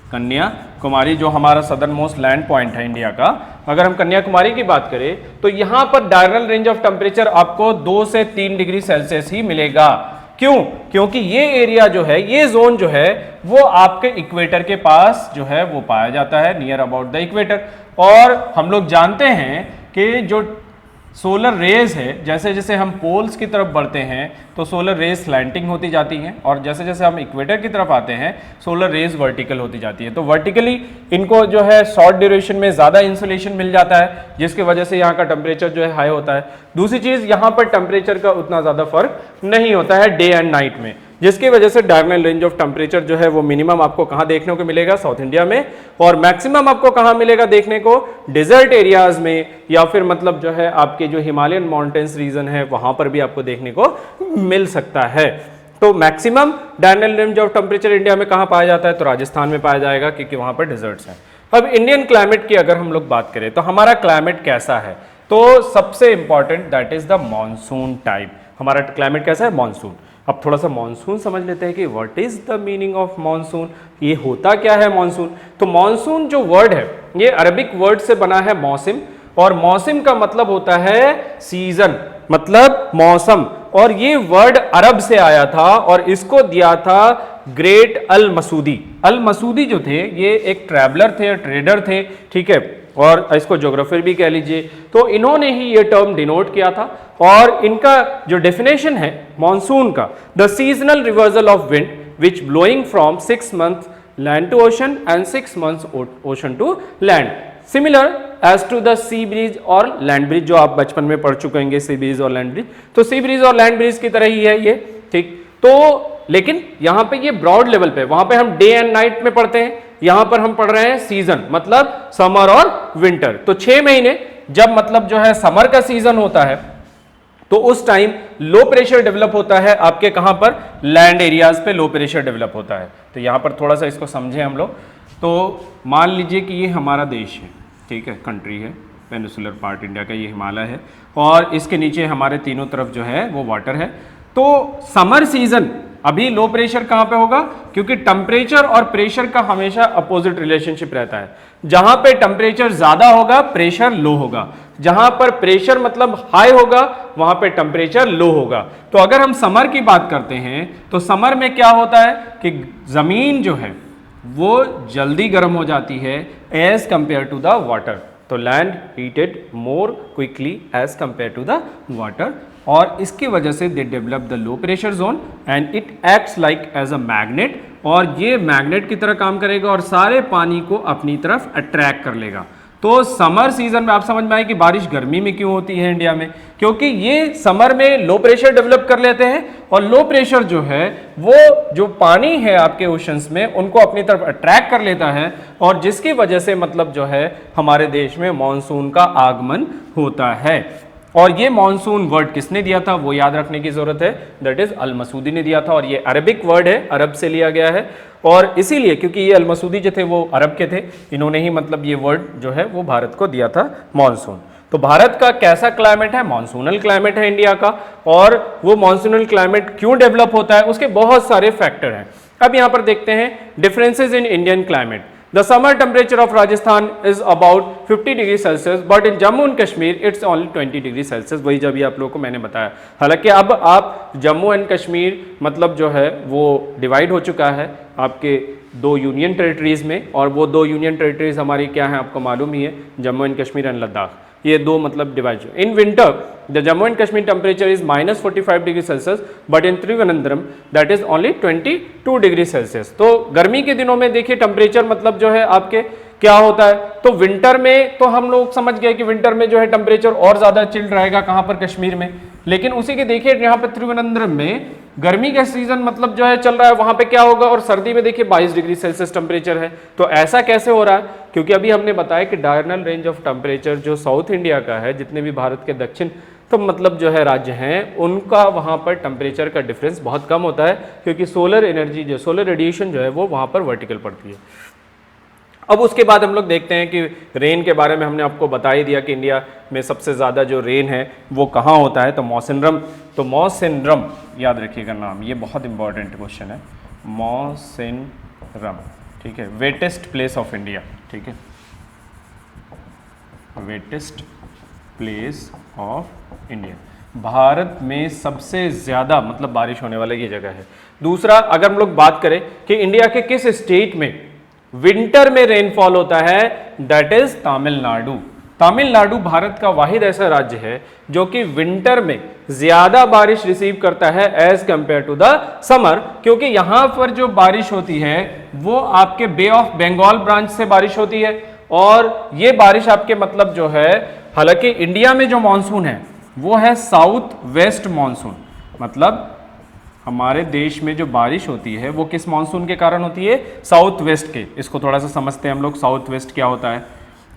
कन्याकुमारी जो हमारा सदर्न मोस्ट लैंड पॉइंट है इंडिया का, अगर हम कन्याकुमारी की बात करें तो यहां पर डायरनल रेंज ऑफ टेम्परेचर आपको 2 से 3 डिग्री सेल्सियस ही मिलेगा। क्यों? क्योंकि ये एरिया जो है, ये जोन जो है वो आपके इक्वेटर के पास जो है वो पाया जाता है, नियर अबाउट द इक्वेटर। और हम लोग जानते हैं कि जो सोलर रेज है, जैसे जैसे हम पोल्स की तरफ बढ़ते हैं तो सोलर रेज स्लैंटिंग होती जाती हैं, और जैसे जैसे हम इक्वेटर की तरफ आते हैं सोलर रेज वर्टिकल होती जाती है। तो वर्टिकली इनको जो है शॉर्ट ड्यूरेशन में ज़्यादा इंसुलेशन मिल जाता है, जिसकी वजह से यहाँ का टेम्परेचर जो है हाई होता है। दूसरी चीज़, यहाँ पर टेम्परेचर का उतना ज़्यादा फर्क नहीं होता है डे एंड नाइट में, जिसकी वजह से डायरनल रेंज ऑफ टेम्परेचर जो है वो मिनिमम आपको कहाँ देखने को मिलेगा, साउथ इंडिया में, और मैक्सिमम आपको कहाँ मिलेगा देखने को, डिजर्ट एरियाज में, या फिर मतलब जो है आपके जो हिमालयन माउंटेन्स रीजन है वहां पर भी आपको देखने को मिल सकता है। तो maximum diurnal range of temperature India में कहाँ पाया जाता है, तो राजस्थान में पाया जाएगा, क्योंकि वहां पर डिजर्ट्स हैं। अब इंडियन क्लाइमेट की अगर हम लोग बात करें तो हमारा क्लाइमेट कैसा है, तो सबसे important that is the monsoon type. हमारा क्लाइमेट कैसा है, मानसून। अब थोड़ा सा मानसून समझ लेते हैं कि what is the meaning of monsoon, ये होता क्या है मानसून। तो मानसून जो वर्ड है ये अरबिक वर्ड से बना है मौसम, और मौसम का मतलब होता है सीजन, मतलब मौसम, और ये वर्ड अरब से आया था और इसको दिया था ग्रेट अल मसूदी। अल मसूदी जो थे ये एक ट्रैवलर थे, ट्रेडर थे, ठीक है, और इसको ज्योग्राफर भी कह लीजिए। तो इन्होंने ही ये टर्म डिनोट किया था, और इनका जो डेफिनेशन है मॉनसून का, the seasonal reversal of wind which blowing from 6 months land to ocean and 6 months ocean to land, similar as to the sea breeze और लैंड ब्रिज, जो आप बचपन में पढ़ चुके होंगे, सी ब्रीज और लैंड ब्रिज। तो सी ब्रीज और लैंड ब्रिज की तरह ही है ये, ठीक। तो लेकिन यहां पे ये ब्रॉड लेवल पे, वहां पे हम डे एंड नाइट में पढ़ते हैं, यहां पर हम पढ़ रहे हैं सीजन, मतलब समर और विंटर। तो 6 महीने जब मतलब जो है समर का सीजन होता है तो उस टाइम लो प्रेशर डेवलप होता है आपके कहां पर, लैंड एरियाज पे लो प्रेशर डेवलप होता है। तो यहां पर थोड़ा सा इसको समझें हम लोग। तो मान लीजिए कि ये हमारा देश है, ठीक है, कंट्री है, पेनिसुलर पार्ट इंडिया का ये हिमालय है, और इसके नीचे हमारे तीनों तरफ जो है वो वाटर है। तो समर सीजन अभी लो प्रेशर कहां पे होगा, क्योंकि टेम्परेचर और प्रेशर का हमेशा अपोजिट रिलेशनशिप रहता है। जहां पे टेम्परेचर ज्यादा होगा प्रेशर लो होगा, जहां पर प्रेशर मतलब हाई होगा वहां पे टेम्परेचर लो होगा। तो अगर हम समर की बात करते हैं तो समर में क्या होता है कि जमीन जो है वो जल्दी गर्म हो जाती है as compare to the water. तो land heated more quickly as compare to the water, और इसकी वजह से they develop the low pressure zone and it acts like as a magnet, और ये मैग्नेट की तरह काम करेगा और सारे पानी को अपनी तरफ अट्रैक्ट कर लेगा। तो समर सीजन में आप समझ में आए कि बारिश गर्मी में क्यों होती है इंडिया में, क्योंकि ये समर में लो प्रेशर डेवलप कर लेते हैं, और लो प्रेशर जो है वो जो पानी है आपके ओशंस में उनको अपनी तरफ अट्रैक्ट कर लेता है, और जिसकी वजह से मतलब जो है हमारे देश में मॉनसून का आगमन होता है। और ये मॉनसून वर्ड किसने दिया था वो याद रखने की जरूरत है, दैट इज अल मसूदी ने दिया था, और ये अरबिक वर्ड है, अरब से लिया गया है, और इसीलिए क्योंकि ये अल मसूदी जो थे वो अरब के थे, इन्होंने ही मतलब ये वर्ड जो है वो भारत को दिया था मॉनसून। तो भारत का कैसा क्लाइमेट है, मॉनसूनल क्लाइमेट है इंडिया का, और वो मॉनसूनल क्लाइमेट क्यों डेवलप होता है उसके बहुत सारे फैक्टर हैं। अब यहाँ पर देखते हैं differences in Indian climate. The summer temperature of Rajasthan is about 50 degree Celsius, but in Jammu and Kashmir it's only 20 degree Celsius. वही जब आप लोगों को मैंने बताया, हालांकि अब आप जम्मू एंड कश्मीर मतलब जो है वो डिवाइड हो चुका है आपके 2 यूनियन टेरिटरीज में, और वो 2 यूनियन टेरिटरीज हमारी क्या है आपको मालूम ही है, जम्मू एंड कश्मीर एंड लद्दाख। ये दो मतलब divide. In winter the Jammu and Kashmir temperature is -45 degree Celsius but in Trivandrum that is only 22 degree Celsius. तो गर्मी के दिनों में देखिए टेम्परेचर मतलब जो है आपके क्या होता है, तो विंटर में तो हम लोग समझ गए कि विंटर में जो है टेम्परेचर और ज्यादा चिल्ड रहेगा, कहां पर, कश्मीर में। लेकिन उसी के देखिए यहाँ पे त्रिवेंद्रम में गर्मी का सीजन मतलब जो है चल रहा है, वहां पे क्या होगा, और सर्दी में देखिए 22 डिग्री सेल्सियस टेम्परेचर है। तो ऐसा कैसे हो रहा है, क्योंकि अभी हमने बताया कि डायरनल रेंज ऑफ टेम्परेचर जो साउथ इंडिया का है, जितने भी भारत के दक्षिण तो मतलब जो है राज्य हैं, उनका वहां पर टेम्परेचर का डिफरेंस बहुत कम होता है, क्योंकि सोलर एनर्जी जो सोलर रेडिएशन जो है वो वहां पर वर्टिकल पड़ती है। अब उसके बाद हम लोग देखते हैं कि रेन के बारे में हमने आपको बता ही दिया कि इंडिया में सबसे ज़्यादा जो रेन है वो कहाँ होता है, तो मौसिनरम। तो मौसिनरम याद रखिएगा नाम, ये बहुत इंपॉर्टेंट क्वेश्चन है, मौसिनरम, ठीक है, वेटेस्ट प्लेस ऑफ इंडिया, ठीक है, wettest place of India, Bharat में सबसे ज़्यादा मतलब बारिश होने वाला ये जगह है। दूसरा, अगर हम लोग बात करें कि इंडिया के किस स्टेट में विंटर में रेनफॉल होता है, दैट इज तमिलनाडु। तमिलनाडु भारत का वाहिद ऐसा राज्य है जो कि विंटर में ज्यादा बारिश रिसीव करता है as compare to the summer, क्योंकि यहां पर जो बारिश होती है वो आपके बे ऑफ बंगाल ब्रांच से बारिश होती है, और ये बारिश आपके मतलब जो है, हालांकि इंडिया में जो मानसून है वो है साउथ वेस्ट मानसून, मतलब हमारे देश में जो बारिश होती है वो किस मानसून के कारण होती है, साउथ वेस्ट के। इसको थोड़ा सा समझते हैं हम लोग, साउथ वेस्ट क्या होता है।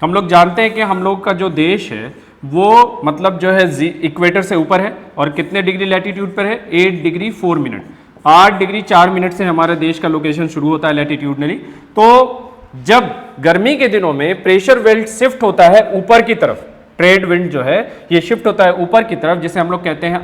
हम लोग जानते हैं कि हम लोग का जो देश है वो मतलब जो है इक्वेटर से ऊपर है, और कितने डिग्री लैटिट्यूड पर है, 8 डिग्री 4 मिनट, 8 डिग्री 4 मिनट से हमारे देश का लोकेशन शुरू होता है लैटिट्यूडनली। तो जब गर्मी के दिनों में प्रेशर बेल्ट शिफ्ट होता है ऊपर की तरफ, ट्रेड विंड जो है ये शिफ्ट होता है ऊपर की तरफ, जिसे हम लोग कहते हैं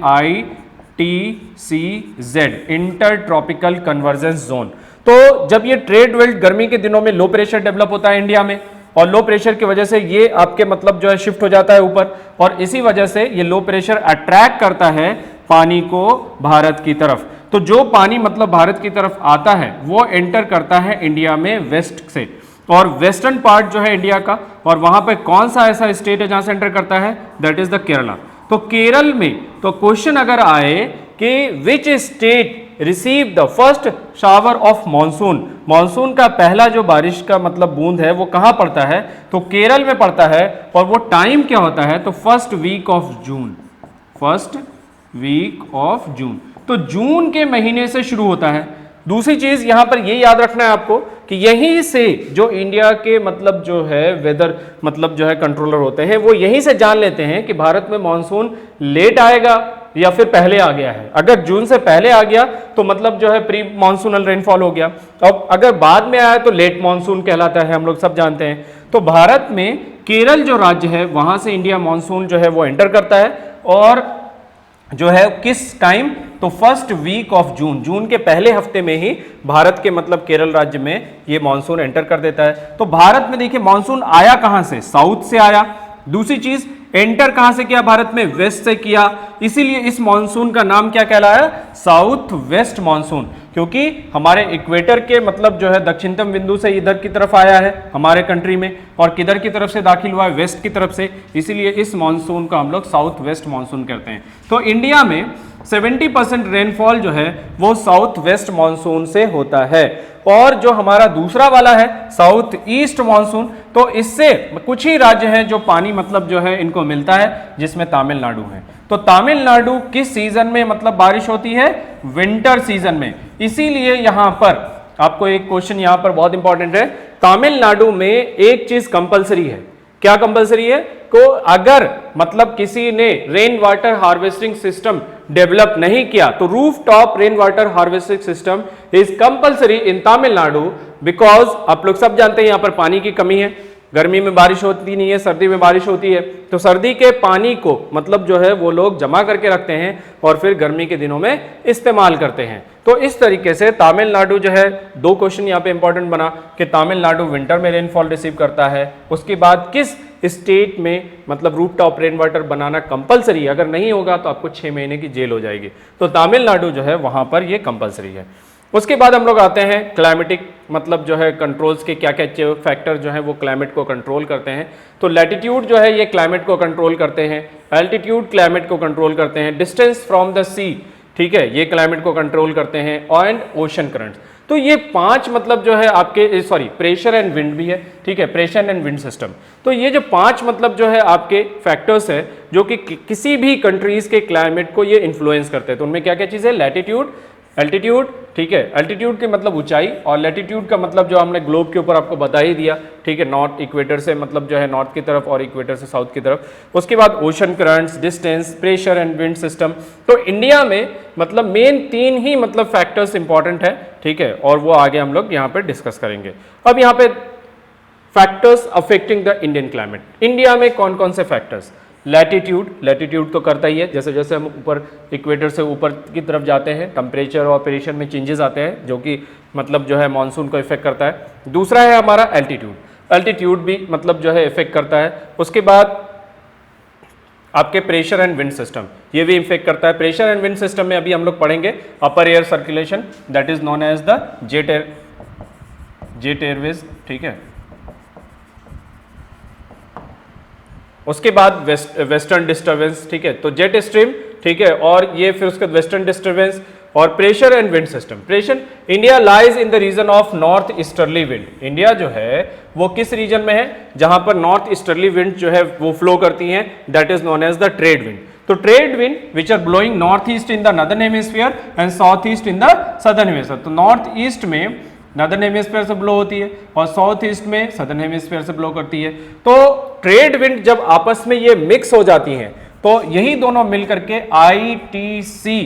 ITCZ, inter tropical convergence zone. तो जब ये ट्रेड बेल्ट गर्मी के दिनों में लो प्रेशर डेवलप होता है इंडिया में, और लो प्रेशर की वजह से ये आपके मतलब जो है शिफ्ट हो जाता है ऊपर, और इसी वजह से ये लो प्रेशर अट्रैक्ट करता है पानी को भारत की तरफ। तो जो पानी मतलब भारत की तरफ आता है वो एंटर करता है इंडिया में वेस्ट से, और वेस्टर्न पार्ट जो है इंडिया का, और वहां पे कौन सा ऐसा स्टेट है जहां से एंटर करता है, दैट इज द केरला। तो केरल में तो क्वेश्चन अगर आए कि which state receive the first shower of monsoon, monsoon का पहला जो बारिश का मतलब बूंद है वो कहां पड़ता है, तो केरल में पड़ता है, और वो टाइम क्या होता है, तो first week of June, first week of June, तो जून के महीने से शुरू होता है। दूसरी चीज यहां पर ये याद रखना है आपको कि यहीं से जो इंडिया के मतलब जो है वेदर मतलब जो है कंट्रोलर होते हैं, वो यहीं से जान लेते हैं कि भारत में मॉनसून लेट आएगा या फिर पहले आ गया है। अगर जून से पहले आ गया तो मतलब जो है प्री मॉनसूनल रेनफॉल हो गया, अब अगर बाद में आया तो लेट मॉनसून कहलाता है, हम लोग सब जानते हैं। तो भारत में केरल जो राज्य है वहां से इंडिया मॉनसून जो है वो एंटर करता है, और जो है किस टाइम, तो फर्स्ट वीक ऑफ जून, जून के पहले हफ्ते में ही भारत के मतलब केरल राज्य में ये मॉनसून एंटर कर देता है। तो भारत में देखिए मॉनसून आया कहां से, साउथ से आया। दूसरी चीज एंटर कहां से किया भारत में, वेस्ट से किया, इसीलिए इस मॉनसून का नाम क्या कहलाया, साउथ वेस्ट मॉनसून, क्योंकि हमारे इक्वेटर के मतलब जो है दक्षिणतम बिंदु से इधर की तरफ आया है हमारे कंट्री में, और किधर की तरफ से दाखिल हुआ है, वेस्ट की तरफ से, इसीलिए इस मॉनसून को हम लोग साउथ वेस्ट मॉनसून कहते हैं। तो इंडिया में 70% रेनफॉल जो है वो साउथ वेस्ट मॉनसून से होता है, और जो हमारा दूसरा वाला है साउथ ईस्ट मॉनसून, तो इससे कुछ ही राज्य हैं जो पानी मतलब जो है इनको मिलता है, जिसमें तमिलनाडु है। तो तमिलनाडु किस सीजन में मतलब बारिश होती है, विंटर सीजन में। इसीलिए यहां पर आपको एक क्वेश्चन यहां पर बहुत इंपॉर्टेंट है, तमिलनाडु में एक चीज कंपलसरी है, क्या कंपलसरी है, को अगर मतलब किसी ने rain water harvesting system develop नहीं किया तो roof top rain water harvesting system is compulsory in Tamil Nadu, because आप लोग सब जानते हैं यहां पर पानी की कमी है, गर्मी में बारिश होती नहीं है, सर्दी में बारिश होती है, तो सर्दी के पानी को मतलब जो है वो लोग जमा करके रखते हैं और फिर गर्मी के दिनों में इस्तेमाल करते हैं। तो इस तरीके से तमिलनाडु जो है, दो क्वेश्चन यहाँ पे इंपॉर्टेंट बना कि तमिलनाडु विंटर में रेनफॉल रिसीव करता है, उसके बाद किस स्टेट में मतलब रूफ टॉप रेन वाटर बनाना कंपलसरी है, अगर नहीं होगा तो आपको 6 महीने की जेल हो जाएगी। तो तमिलनाडु जो है वहां पर ये कंपलसरी है। उसके बाद हम लोग आते हैं क्लाइमेटिक, मतलब जो है कंट्रोल्स के क्या क्या फैक्टर जो है वो क्लाइमेट को कंट्रोल करते हैं। तो लैटिट्यूड जो है ये क्लाइमेट को कंट्रोल करते हैं, एल्टीट्यूड क्लाइमेट को कंट्रोल करते हैं, डिस्टेंस फ्रॉम द सी, ठीक है, ये क्लाइमेट को कंट्रोल करते हैं, एंड ओशन करंट्स। तो ये 5 मतलब जो है आपके प्रेशर एंड विंड भी है, ठीक है, प्रेशर एंड विंड सिस्टम। तो ये जो 5 मतलब जो है आपके फैक्टर्स है जो कि किसी भी कंट्रीज के क्लाइमेट को ये इन्फ्लुएंस करते हैं। तो उनमें क्या क्या चीज़ है, लैटिट्यूड, एल्टीट्यूड, ठीक है, एल्टीट्यूड के मतलब ऊंचाई, और लैटिट्यूड का मतलब जो हमने ग्लोब के ऊपर आपको बता ही दिया, ठीक है, नॉर्थ इक्वेटर से मतलब जो है नॉर्थ की तरफ और इक्वेटर से साउथ की तरफ। उसके बाद ocean currents, distance, pressure and wind system. तो इंडिया में मतलब मेन 3 ही मतलब फैक्टर्स इंपॉर्टेंट है, ठीक है, और वो आगे हम लोग यहाँ पे डिस्कस करेंगे। अब यहाँ पे factors affecting the Indian climate, India में कौन कौन से फैक्टर्स, लैटिट्यूड, लैटिट्यूड तो करता ही है, जैसे जैसे हम ऊपर इक्वेटर से ऊपर की तरफ जाते हैं टेम्परेचर और प्रेशर में चेंजेस आते हैं जो कि मतलब जो है मानसून को इफेक्ट करता है। दूसरा है हमारा एल्टीट्यूड, एल्टीट्यूड भी मतलब जो है इफेक्ट करता है। उसके बाद आपके प्रेशर एंड विंड सिस्टम, ये भी इफेक्ट करता है। प्रेशर एंड विंड सिस्टम में अभी हम लोग पढ़ेंगे upper air circulation, that is known as the jet airways, ठीक है। उसके बाद वेस्टर्न डिस्टर्बेंस, ठीक है, तो जेट स्ट्रीम, ठीक है, और ये फिर उसके वेस्टर्न डिस्टर्बेंस और pressure and wind system. Pressure, India lies in the region of north easterly wind, India जो है वो किस रीजन में है, जहां पर नॉर्थ ईस्टर्ली विंड जो है वो फ्लो करती हैं, that is known as the trade wind. तो trade wind which are blowing north east in the northern hemisphere and south east in the southern hemisphere. तो नॉर्थ ईस्ट में northern hemisphere से blow होती है और south east में southern hemisphere से blow करती है। तो ट्रेड विंड जब आपस में ये मिक्स हो जाती हैं तो यही दोनों मिलकर के ITC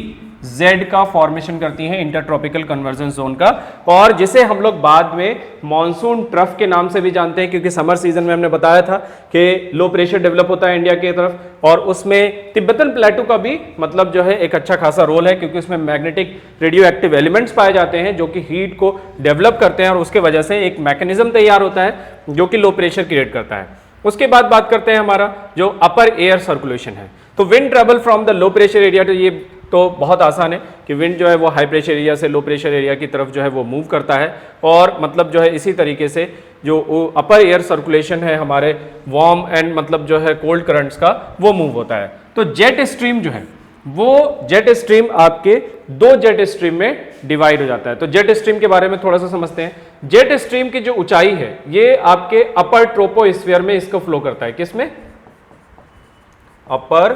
Z का फॉर्मेशन करती हैं, इंटर ट्रॉपिकल कन्वर्जेंस जोन का, और जिसे हम लोग बाद में मॉनसून ट्रफ के नाम से भी जानते हैं, क्योंकि समर सीजन में हमने बताया था कि लो प्रेशर डेवलप होता है इंडिया की तरफ, और उसमें तिब्बतन प्लेटू का भी मतलब जो है एक अच्छा खासा रोल है, क्योंकि उसमें मैग्नेटिक रेडियो एक्टिव एलिमेंट्स पाए जाते हैं जो कि हीट को डेवलप करते हैं, और उसके वजह से एक मैकेनिज्म तैयार होता है जो कि लो प्रेशर क्रिएट करता है। उसके बाद बात करते हैं हमारा जो अपर एयर सर्कुलेशन है। तो wind travel from the low pressure area, तो ये तो बहुत आसान है कि विंड जो है वो हाई प्रेशर एरिया से लो प्रेशर एरिया की तरफ जो है वो मूव करता है, और मतलब जो है इसी तरीके से जो अपर एयर सर्कुलेशन है हमारे वार्म एंड मतलब जो है कोल्ड करंट्स का वो मूव होता है। तो जेट स्ट्रीम जो है वो जेट स्ट्रीम आपके 2 जेट स्ट्रीम में डिवाइड हो जाता है। तो जेट स्ट्रीम के बारे में थोड़ा सा समझते हैं। जेट स्ट्रीम की जो ऊंचाई है ये आपके अपर ट्रोपोस्फीयर में इसको फ्लो करता है, किसमें, अपर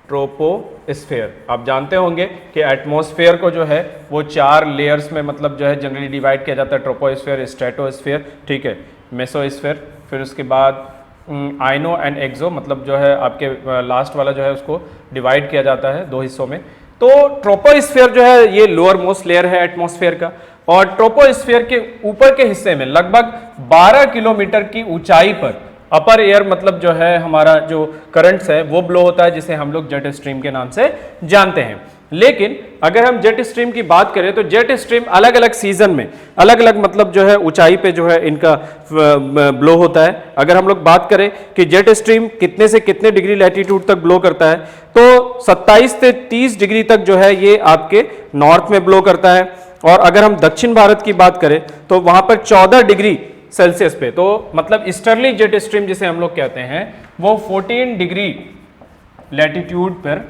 ट्रोपोस्फीयर। आप जानते होंगे कि एटमॉस्फेयर को जो है वो 4 लेयर्स में मतलब जो है जनरली डिवाइड किया जाता है, ट्रोपोस्फीयर, स्ट्रेटोस्फीयर, ठीक है, मेसोस्फीयर, फिर उसके बाद आइनो एंड एक्सो, मतलब जो है आपके लास्ट वाला जो है उसको डिवाइड किया जाता है 2 हिस्सों में। तो ट्रोपोस्फीयर जो है ये लोअर मोस्ट लेयर है एटमॉस्फेयर का, और ट्रोपोस्फीयर के ऊपर के हिस्से में लगभग 12 किलोमीटर की ऊंचाई पर अपर एयर मतलब जो है हमारा जो करंट्स है वो ब्लो होता है, जिसे हम लोग जेट स्ट्रीम के नाम से जानते हैं। लेकिन अगर हम जेट स्ट्रीम की बात करें तो जेट स्ट्रीम अलग अलग सीजन में अलग अलग मतलब जो है ऊंचाई पे जो है इनका ब्लो होता है। अगर हम लोग बात करें कि जेट स्ट्रीम कितने से कितने डिग्री लैटिट्यूड तक ब्लो करता है, तो 27 से 30 डिग्री तक जो है ये आपके नॉर्थ में ब्लो करता है, और अगर हम दक्षिण भारत की बात करें तो वहां पर 14 डिग्री सेल्सियस पे, तो मतलब ईस्टर्ली जेट स्ट्रीम जिसे हम लोग कहते हैं वो 14 डिग्री लैटिट्यूड पर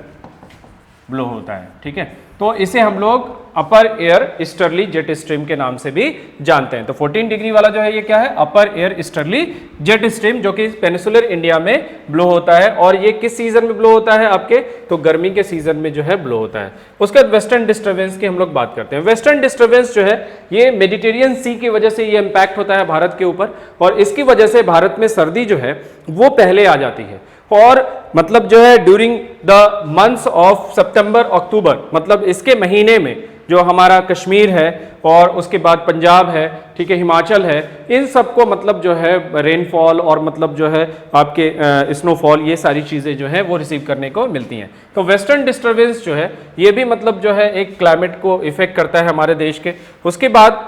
ब्लो होता है, ठीक है। तो इसे हम लोग अपर एयर ईस्टर्ली जेट स्ट्रीम के नाम से भी जानते हैं। तो 14 डिग्री वाला जो है ये क्या है, अपर एयर ईस्टर्ली जेट स्ट्रीम, जो कि पेनिसुलर इंडिया में ब्लो होता है, और ये किस सीजन में ब्लो होता है आपके, तो गर्मी के सीजन में जो है ब्लो होता है। उसके बाद वेस्टर्न डिस्टर्बेंस की हम लोग बात करते हैं। वेस्टर्न डिस्टर्बेंस जो है ये मेडिटेरियन सी की वजह से ये इंपैक्ट होता है भारत के ऊपर, और इसकी वजह से भारत में सर्दी जो है वो पहले आ जाती है, और मतलब जो है ड्यूरिंग द मंथ्स ऑफ सितंबर अक्टूबर, मतलब इसके महीने में जो हमारा कश्मीर है और उसके बाद पंजाब है, ठीक है, हिमाचल है, इन सबको मतलब जो है रेनफॉल और मतलब जो है आपके स्नोफॉल, ये सारी चीज़ें जो है वो रिसीव करने को मिलती हैं। तो वेस्टर्न डिस्टर्बेंस जो है ये भी मतलब जो है एक क्लाइमेट को इफेक्ट करता है हमारे देश के। उसके बाद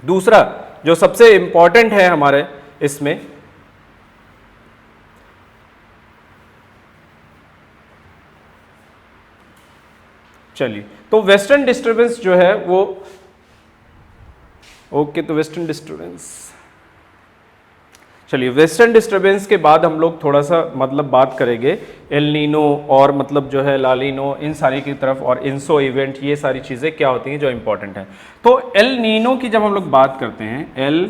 दूसरा जो सबसे इंपॉर्टेंट है हमारे इसमें, चलिए, तो वेस्टर्न डिस्टर्बेंस जो है वो ओके, तो वेस्टर्न डिस्टर्बेंस, चलिए वेस्टर्न डिस्टर्बेंस के बाद हम लोग थोड़ा सा मतलब बात करेंगे एल नीनो और मतलब जो है लालिनो, इन सारी की तरफ, और इंसो इवेंट, ये सारी चीज़ें क्या होती हैं जो इंपॉर्टेंट है। तो एल नीनो की जब हम लोग बात करते हैं, एल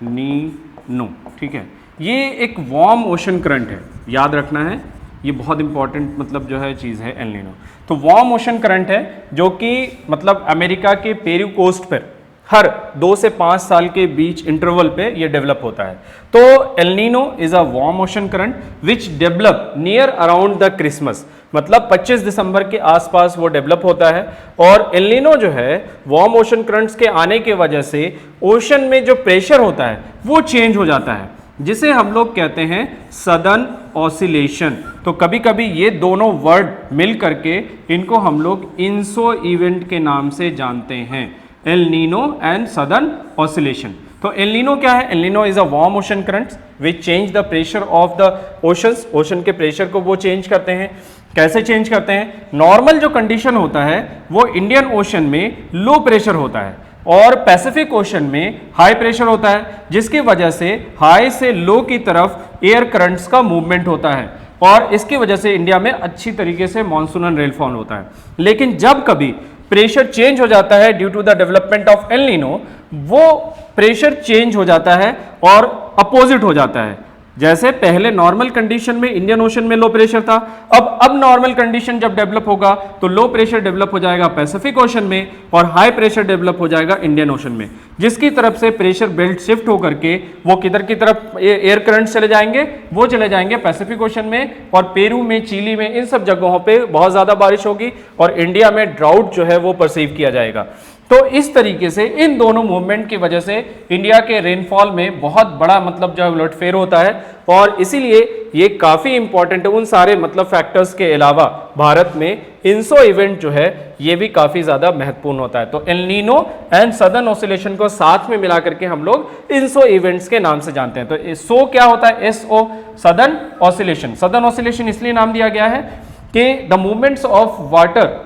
नीनो, ठीक है, ये एक वार्म ओशन करंट है, याद रखना है, ये बहुत इंपॉर्टेंट मतलब जो है चीज़ है एल नीनो। तो वार्म ओशन करंट है जो कि मतलब अमेरिका के पेरू कोस्ट पर हर 2 से 5 साल के बीच इंटरवल पे ये डेवलप होता है। तो El Nino is a warm ocean current which develop near around the Christmas, मतलब 25 दिसंबर के आसपास वो डेवलप होता है। और एल नीनो जो है वार्म ओशन करंट्स के आने के वजह से ओशन में जो प्रेशर होता है वो चेंज हो जाता है, जिसे हम लोग कहते हैं सदर्न ऑसिलेशन। तो कभी कभी ये दोनों वर्ड मिल करके इनको हम लोग इंसो इवेंट के नाम से जानते हैं, El Nino and southern oscillation. तो एल नीनो क्या है? El Nino is a warm ocean currents which change the pressure of the oceans, ocean के प्रेशर को वो चेंज करते हैं। कैसे चेंज करते हैं? नॉर्मल जो कंडीशन होता है वो इंडियन ओशन में लो प्रेशर होता है और पैसिफिक ओशन में हाई प्रेशर होता है, जिसकी वजह से हाई से लो की तरफ एयर करंट्स का मूवमेंट होता है और इसकी वजह से इंडिया में अच्छी तरीके से मॉनसूनल रेनफॉल होता है। लेकिन जब कभी प्रेशर चेंज हो जाता है due to the development of El Nino, वो प्रेशर चेंज हो जाता है और अपोजिट हो जाता है। जैसे पहले नॉर्मल कंडीशन में इंडियन ओशन में लो प्रेशर था, अब नॉर्मल कंडीशन जब डेवलप होगा तो लो प्रेशर डेवलप हो जाएगा पैसिफिक ओशन में और हाई प्रेशर डेवलप हो जाएगा इंडियन ओशन में, जिसकी तरफ से प्रेशर बेल्ट शिफ्ट होकर के वो किधर की तरफ एयर करंट चले जाएंगे, वो चले जाएंगे पैसिफिक ओशन में, और पेरू में, चिली में, इन सब जगहों पे बहुत ज्यादा बारिश होगी और इंडिया में ड्राउट जो है वो परसीव किया जाएगा। तो इस तरीके से इन दोनों मूवमेंट की वजह से इंडिया के रेनफॉल में बहुत बड़ा मतलब जो है उलटफेर होता है और इसीलिए ये काफी इंपॉर्टेंट है। उन सारे मतलब फैक्टर्स के अलावा भारत में इंसो इवेंट जो है ये भी काफी ज्यादा महत्वपूर्ण होता है। तो El Nino and southern oscillation को साथ में मिला करके हम लोग इंसो इवेंट्स के नाम से जानते हैं। तो सो क्या होता है? SO, southern oscillation. Southern oscillation इसलिए नाम दिया गया है कि the movements of water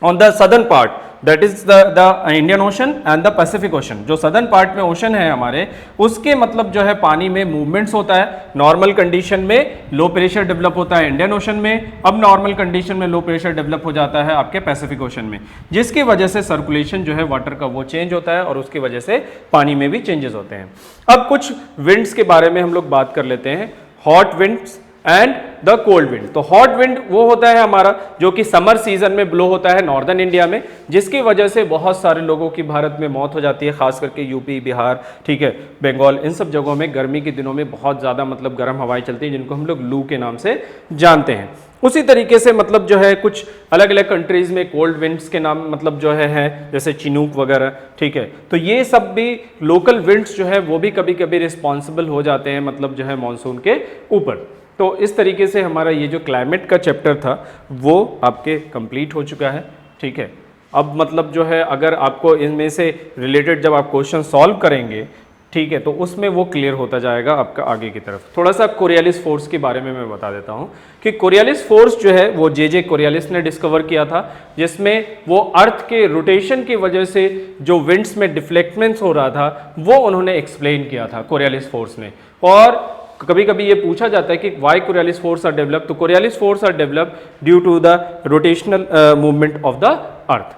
on the southern part, that is the Indian ocean and the Pacific ocean. जो सदर्न पार्ट में ओशन है हमारे, उसके मतलब जो है पानी में मूवमेंट्स होता है। नॉर्मल कंडीशन में लो प्रेशर डेवलप होता है इंडियन ओशन में, अब नॉर्मल कंडीशन में लो प्रेशर डेवलप हो जाता है आपके पैसिफिक ओशन में, जिसकी वजह से सर्कुलेशन जो है वाटर का वो चेंज होता है और उसकी वजह से पानी में भी चेंजेस होते हैं। अब कुछ विंड्स के बारे में हम लोग बात कर लेते हैं, hot winds and the cold wind. तो हॉट विंड वो होता है हमारा जो कि समर सीजन में ब्लो होता है नॉर्दर्न इंडिया में, जिसकी वजह से बहुत सारे लोगों की भारत में मौत हो जाती है, खास करके यूपी, बिहार, ठीक है, बंगाल, इन सब जगहों में गर्मी के दिनों में बहुत ज़्यादा मतलब गर्म हवाएं चलती हैं, जिनको हम लोग लू के नाम से जानते हैं। उसी तरीके से मतलब जो है कुछ अलग अलग कंट्रीज में कोल्ड विंड्स के नाम मतलब जो है जैसे चिनूक वगैरह, ठीक है। तो ये सब भी लोकल विंड्स जो है वो भी कभी कभी रिस्पॉन्सिबल हो जाते हैं मतलब जो है मानसून के ऊपर। तो इस तरीके से हमारा ये जो क्लाइमेट का चैप्टर था वो आपके कंप्लीट हो चुका है, ठीक है। अब मतलब जो है अगर आपको इनमें से रिलेटेड जब आप क्वेश्चन सॉल्व करेंगे, ठीक है, तो उसमें वो क्लियर होता जाएगा आपका आगे की तरफ। थोड़ा सा कोरियालिस फोर्स के बारे में मैं बता देता हूँ कि कोरियालिस फोर्स जो है वो जे कोरियालिस ने डिस्कवर किया था, जिसमें वो अर्थ के रोटेशन की वजह से जो विंड्स में डिफ्लेक्टमेंट्स हो रहा था वो उन्होंने एक्सप्लेन किया था कोरियालिस फोर्स ने। और कभी कभी ये पूछा जाता है कि why Coriolis force are develop, तो Coriolis force are develop due to the rotational movement of the earth.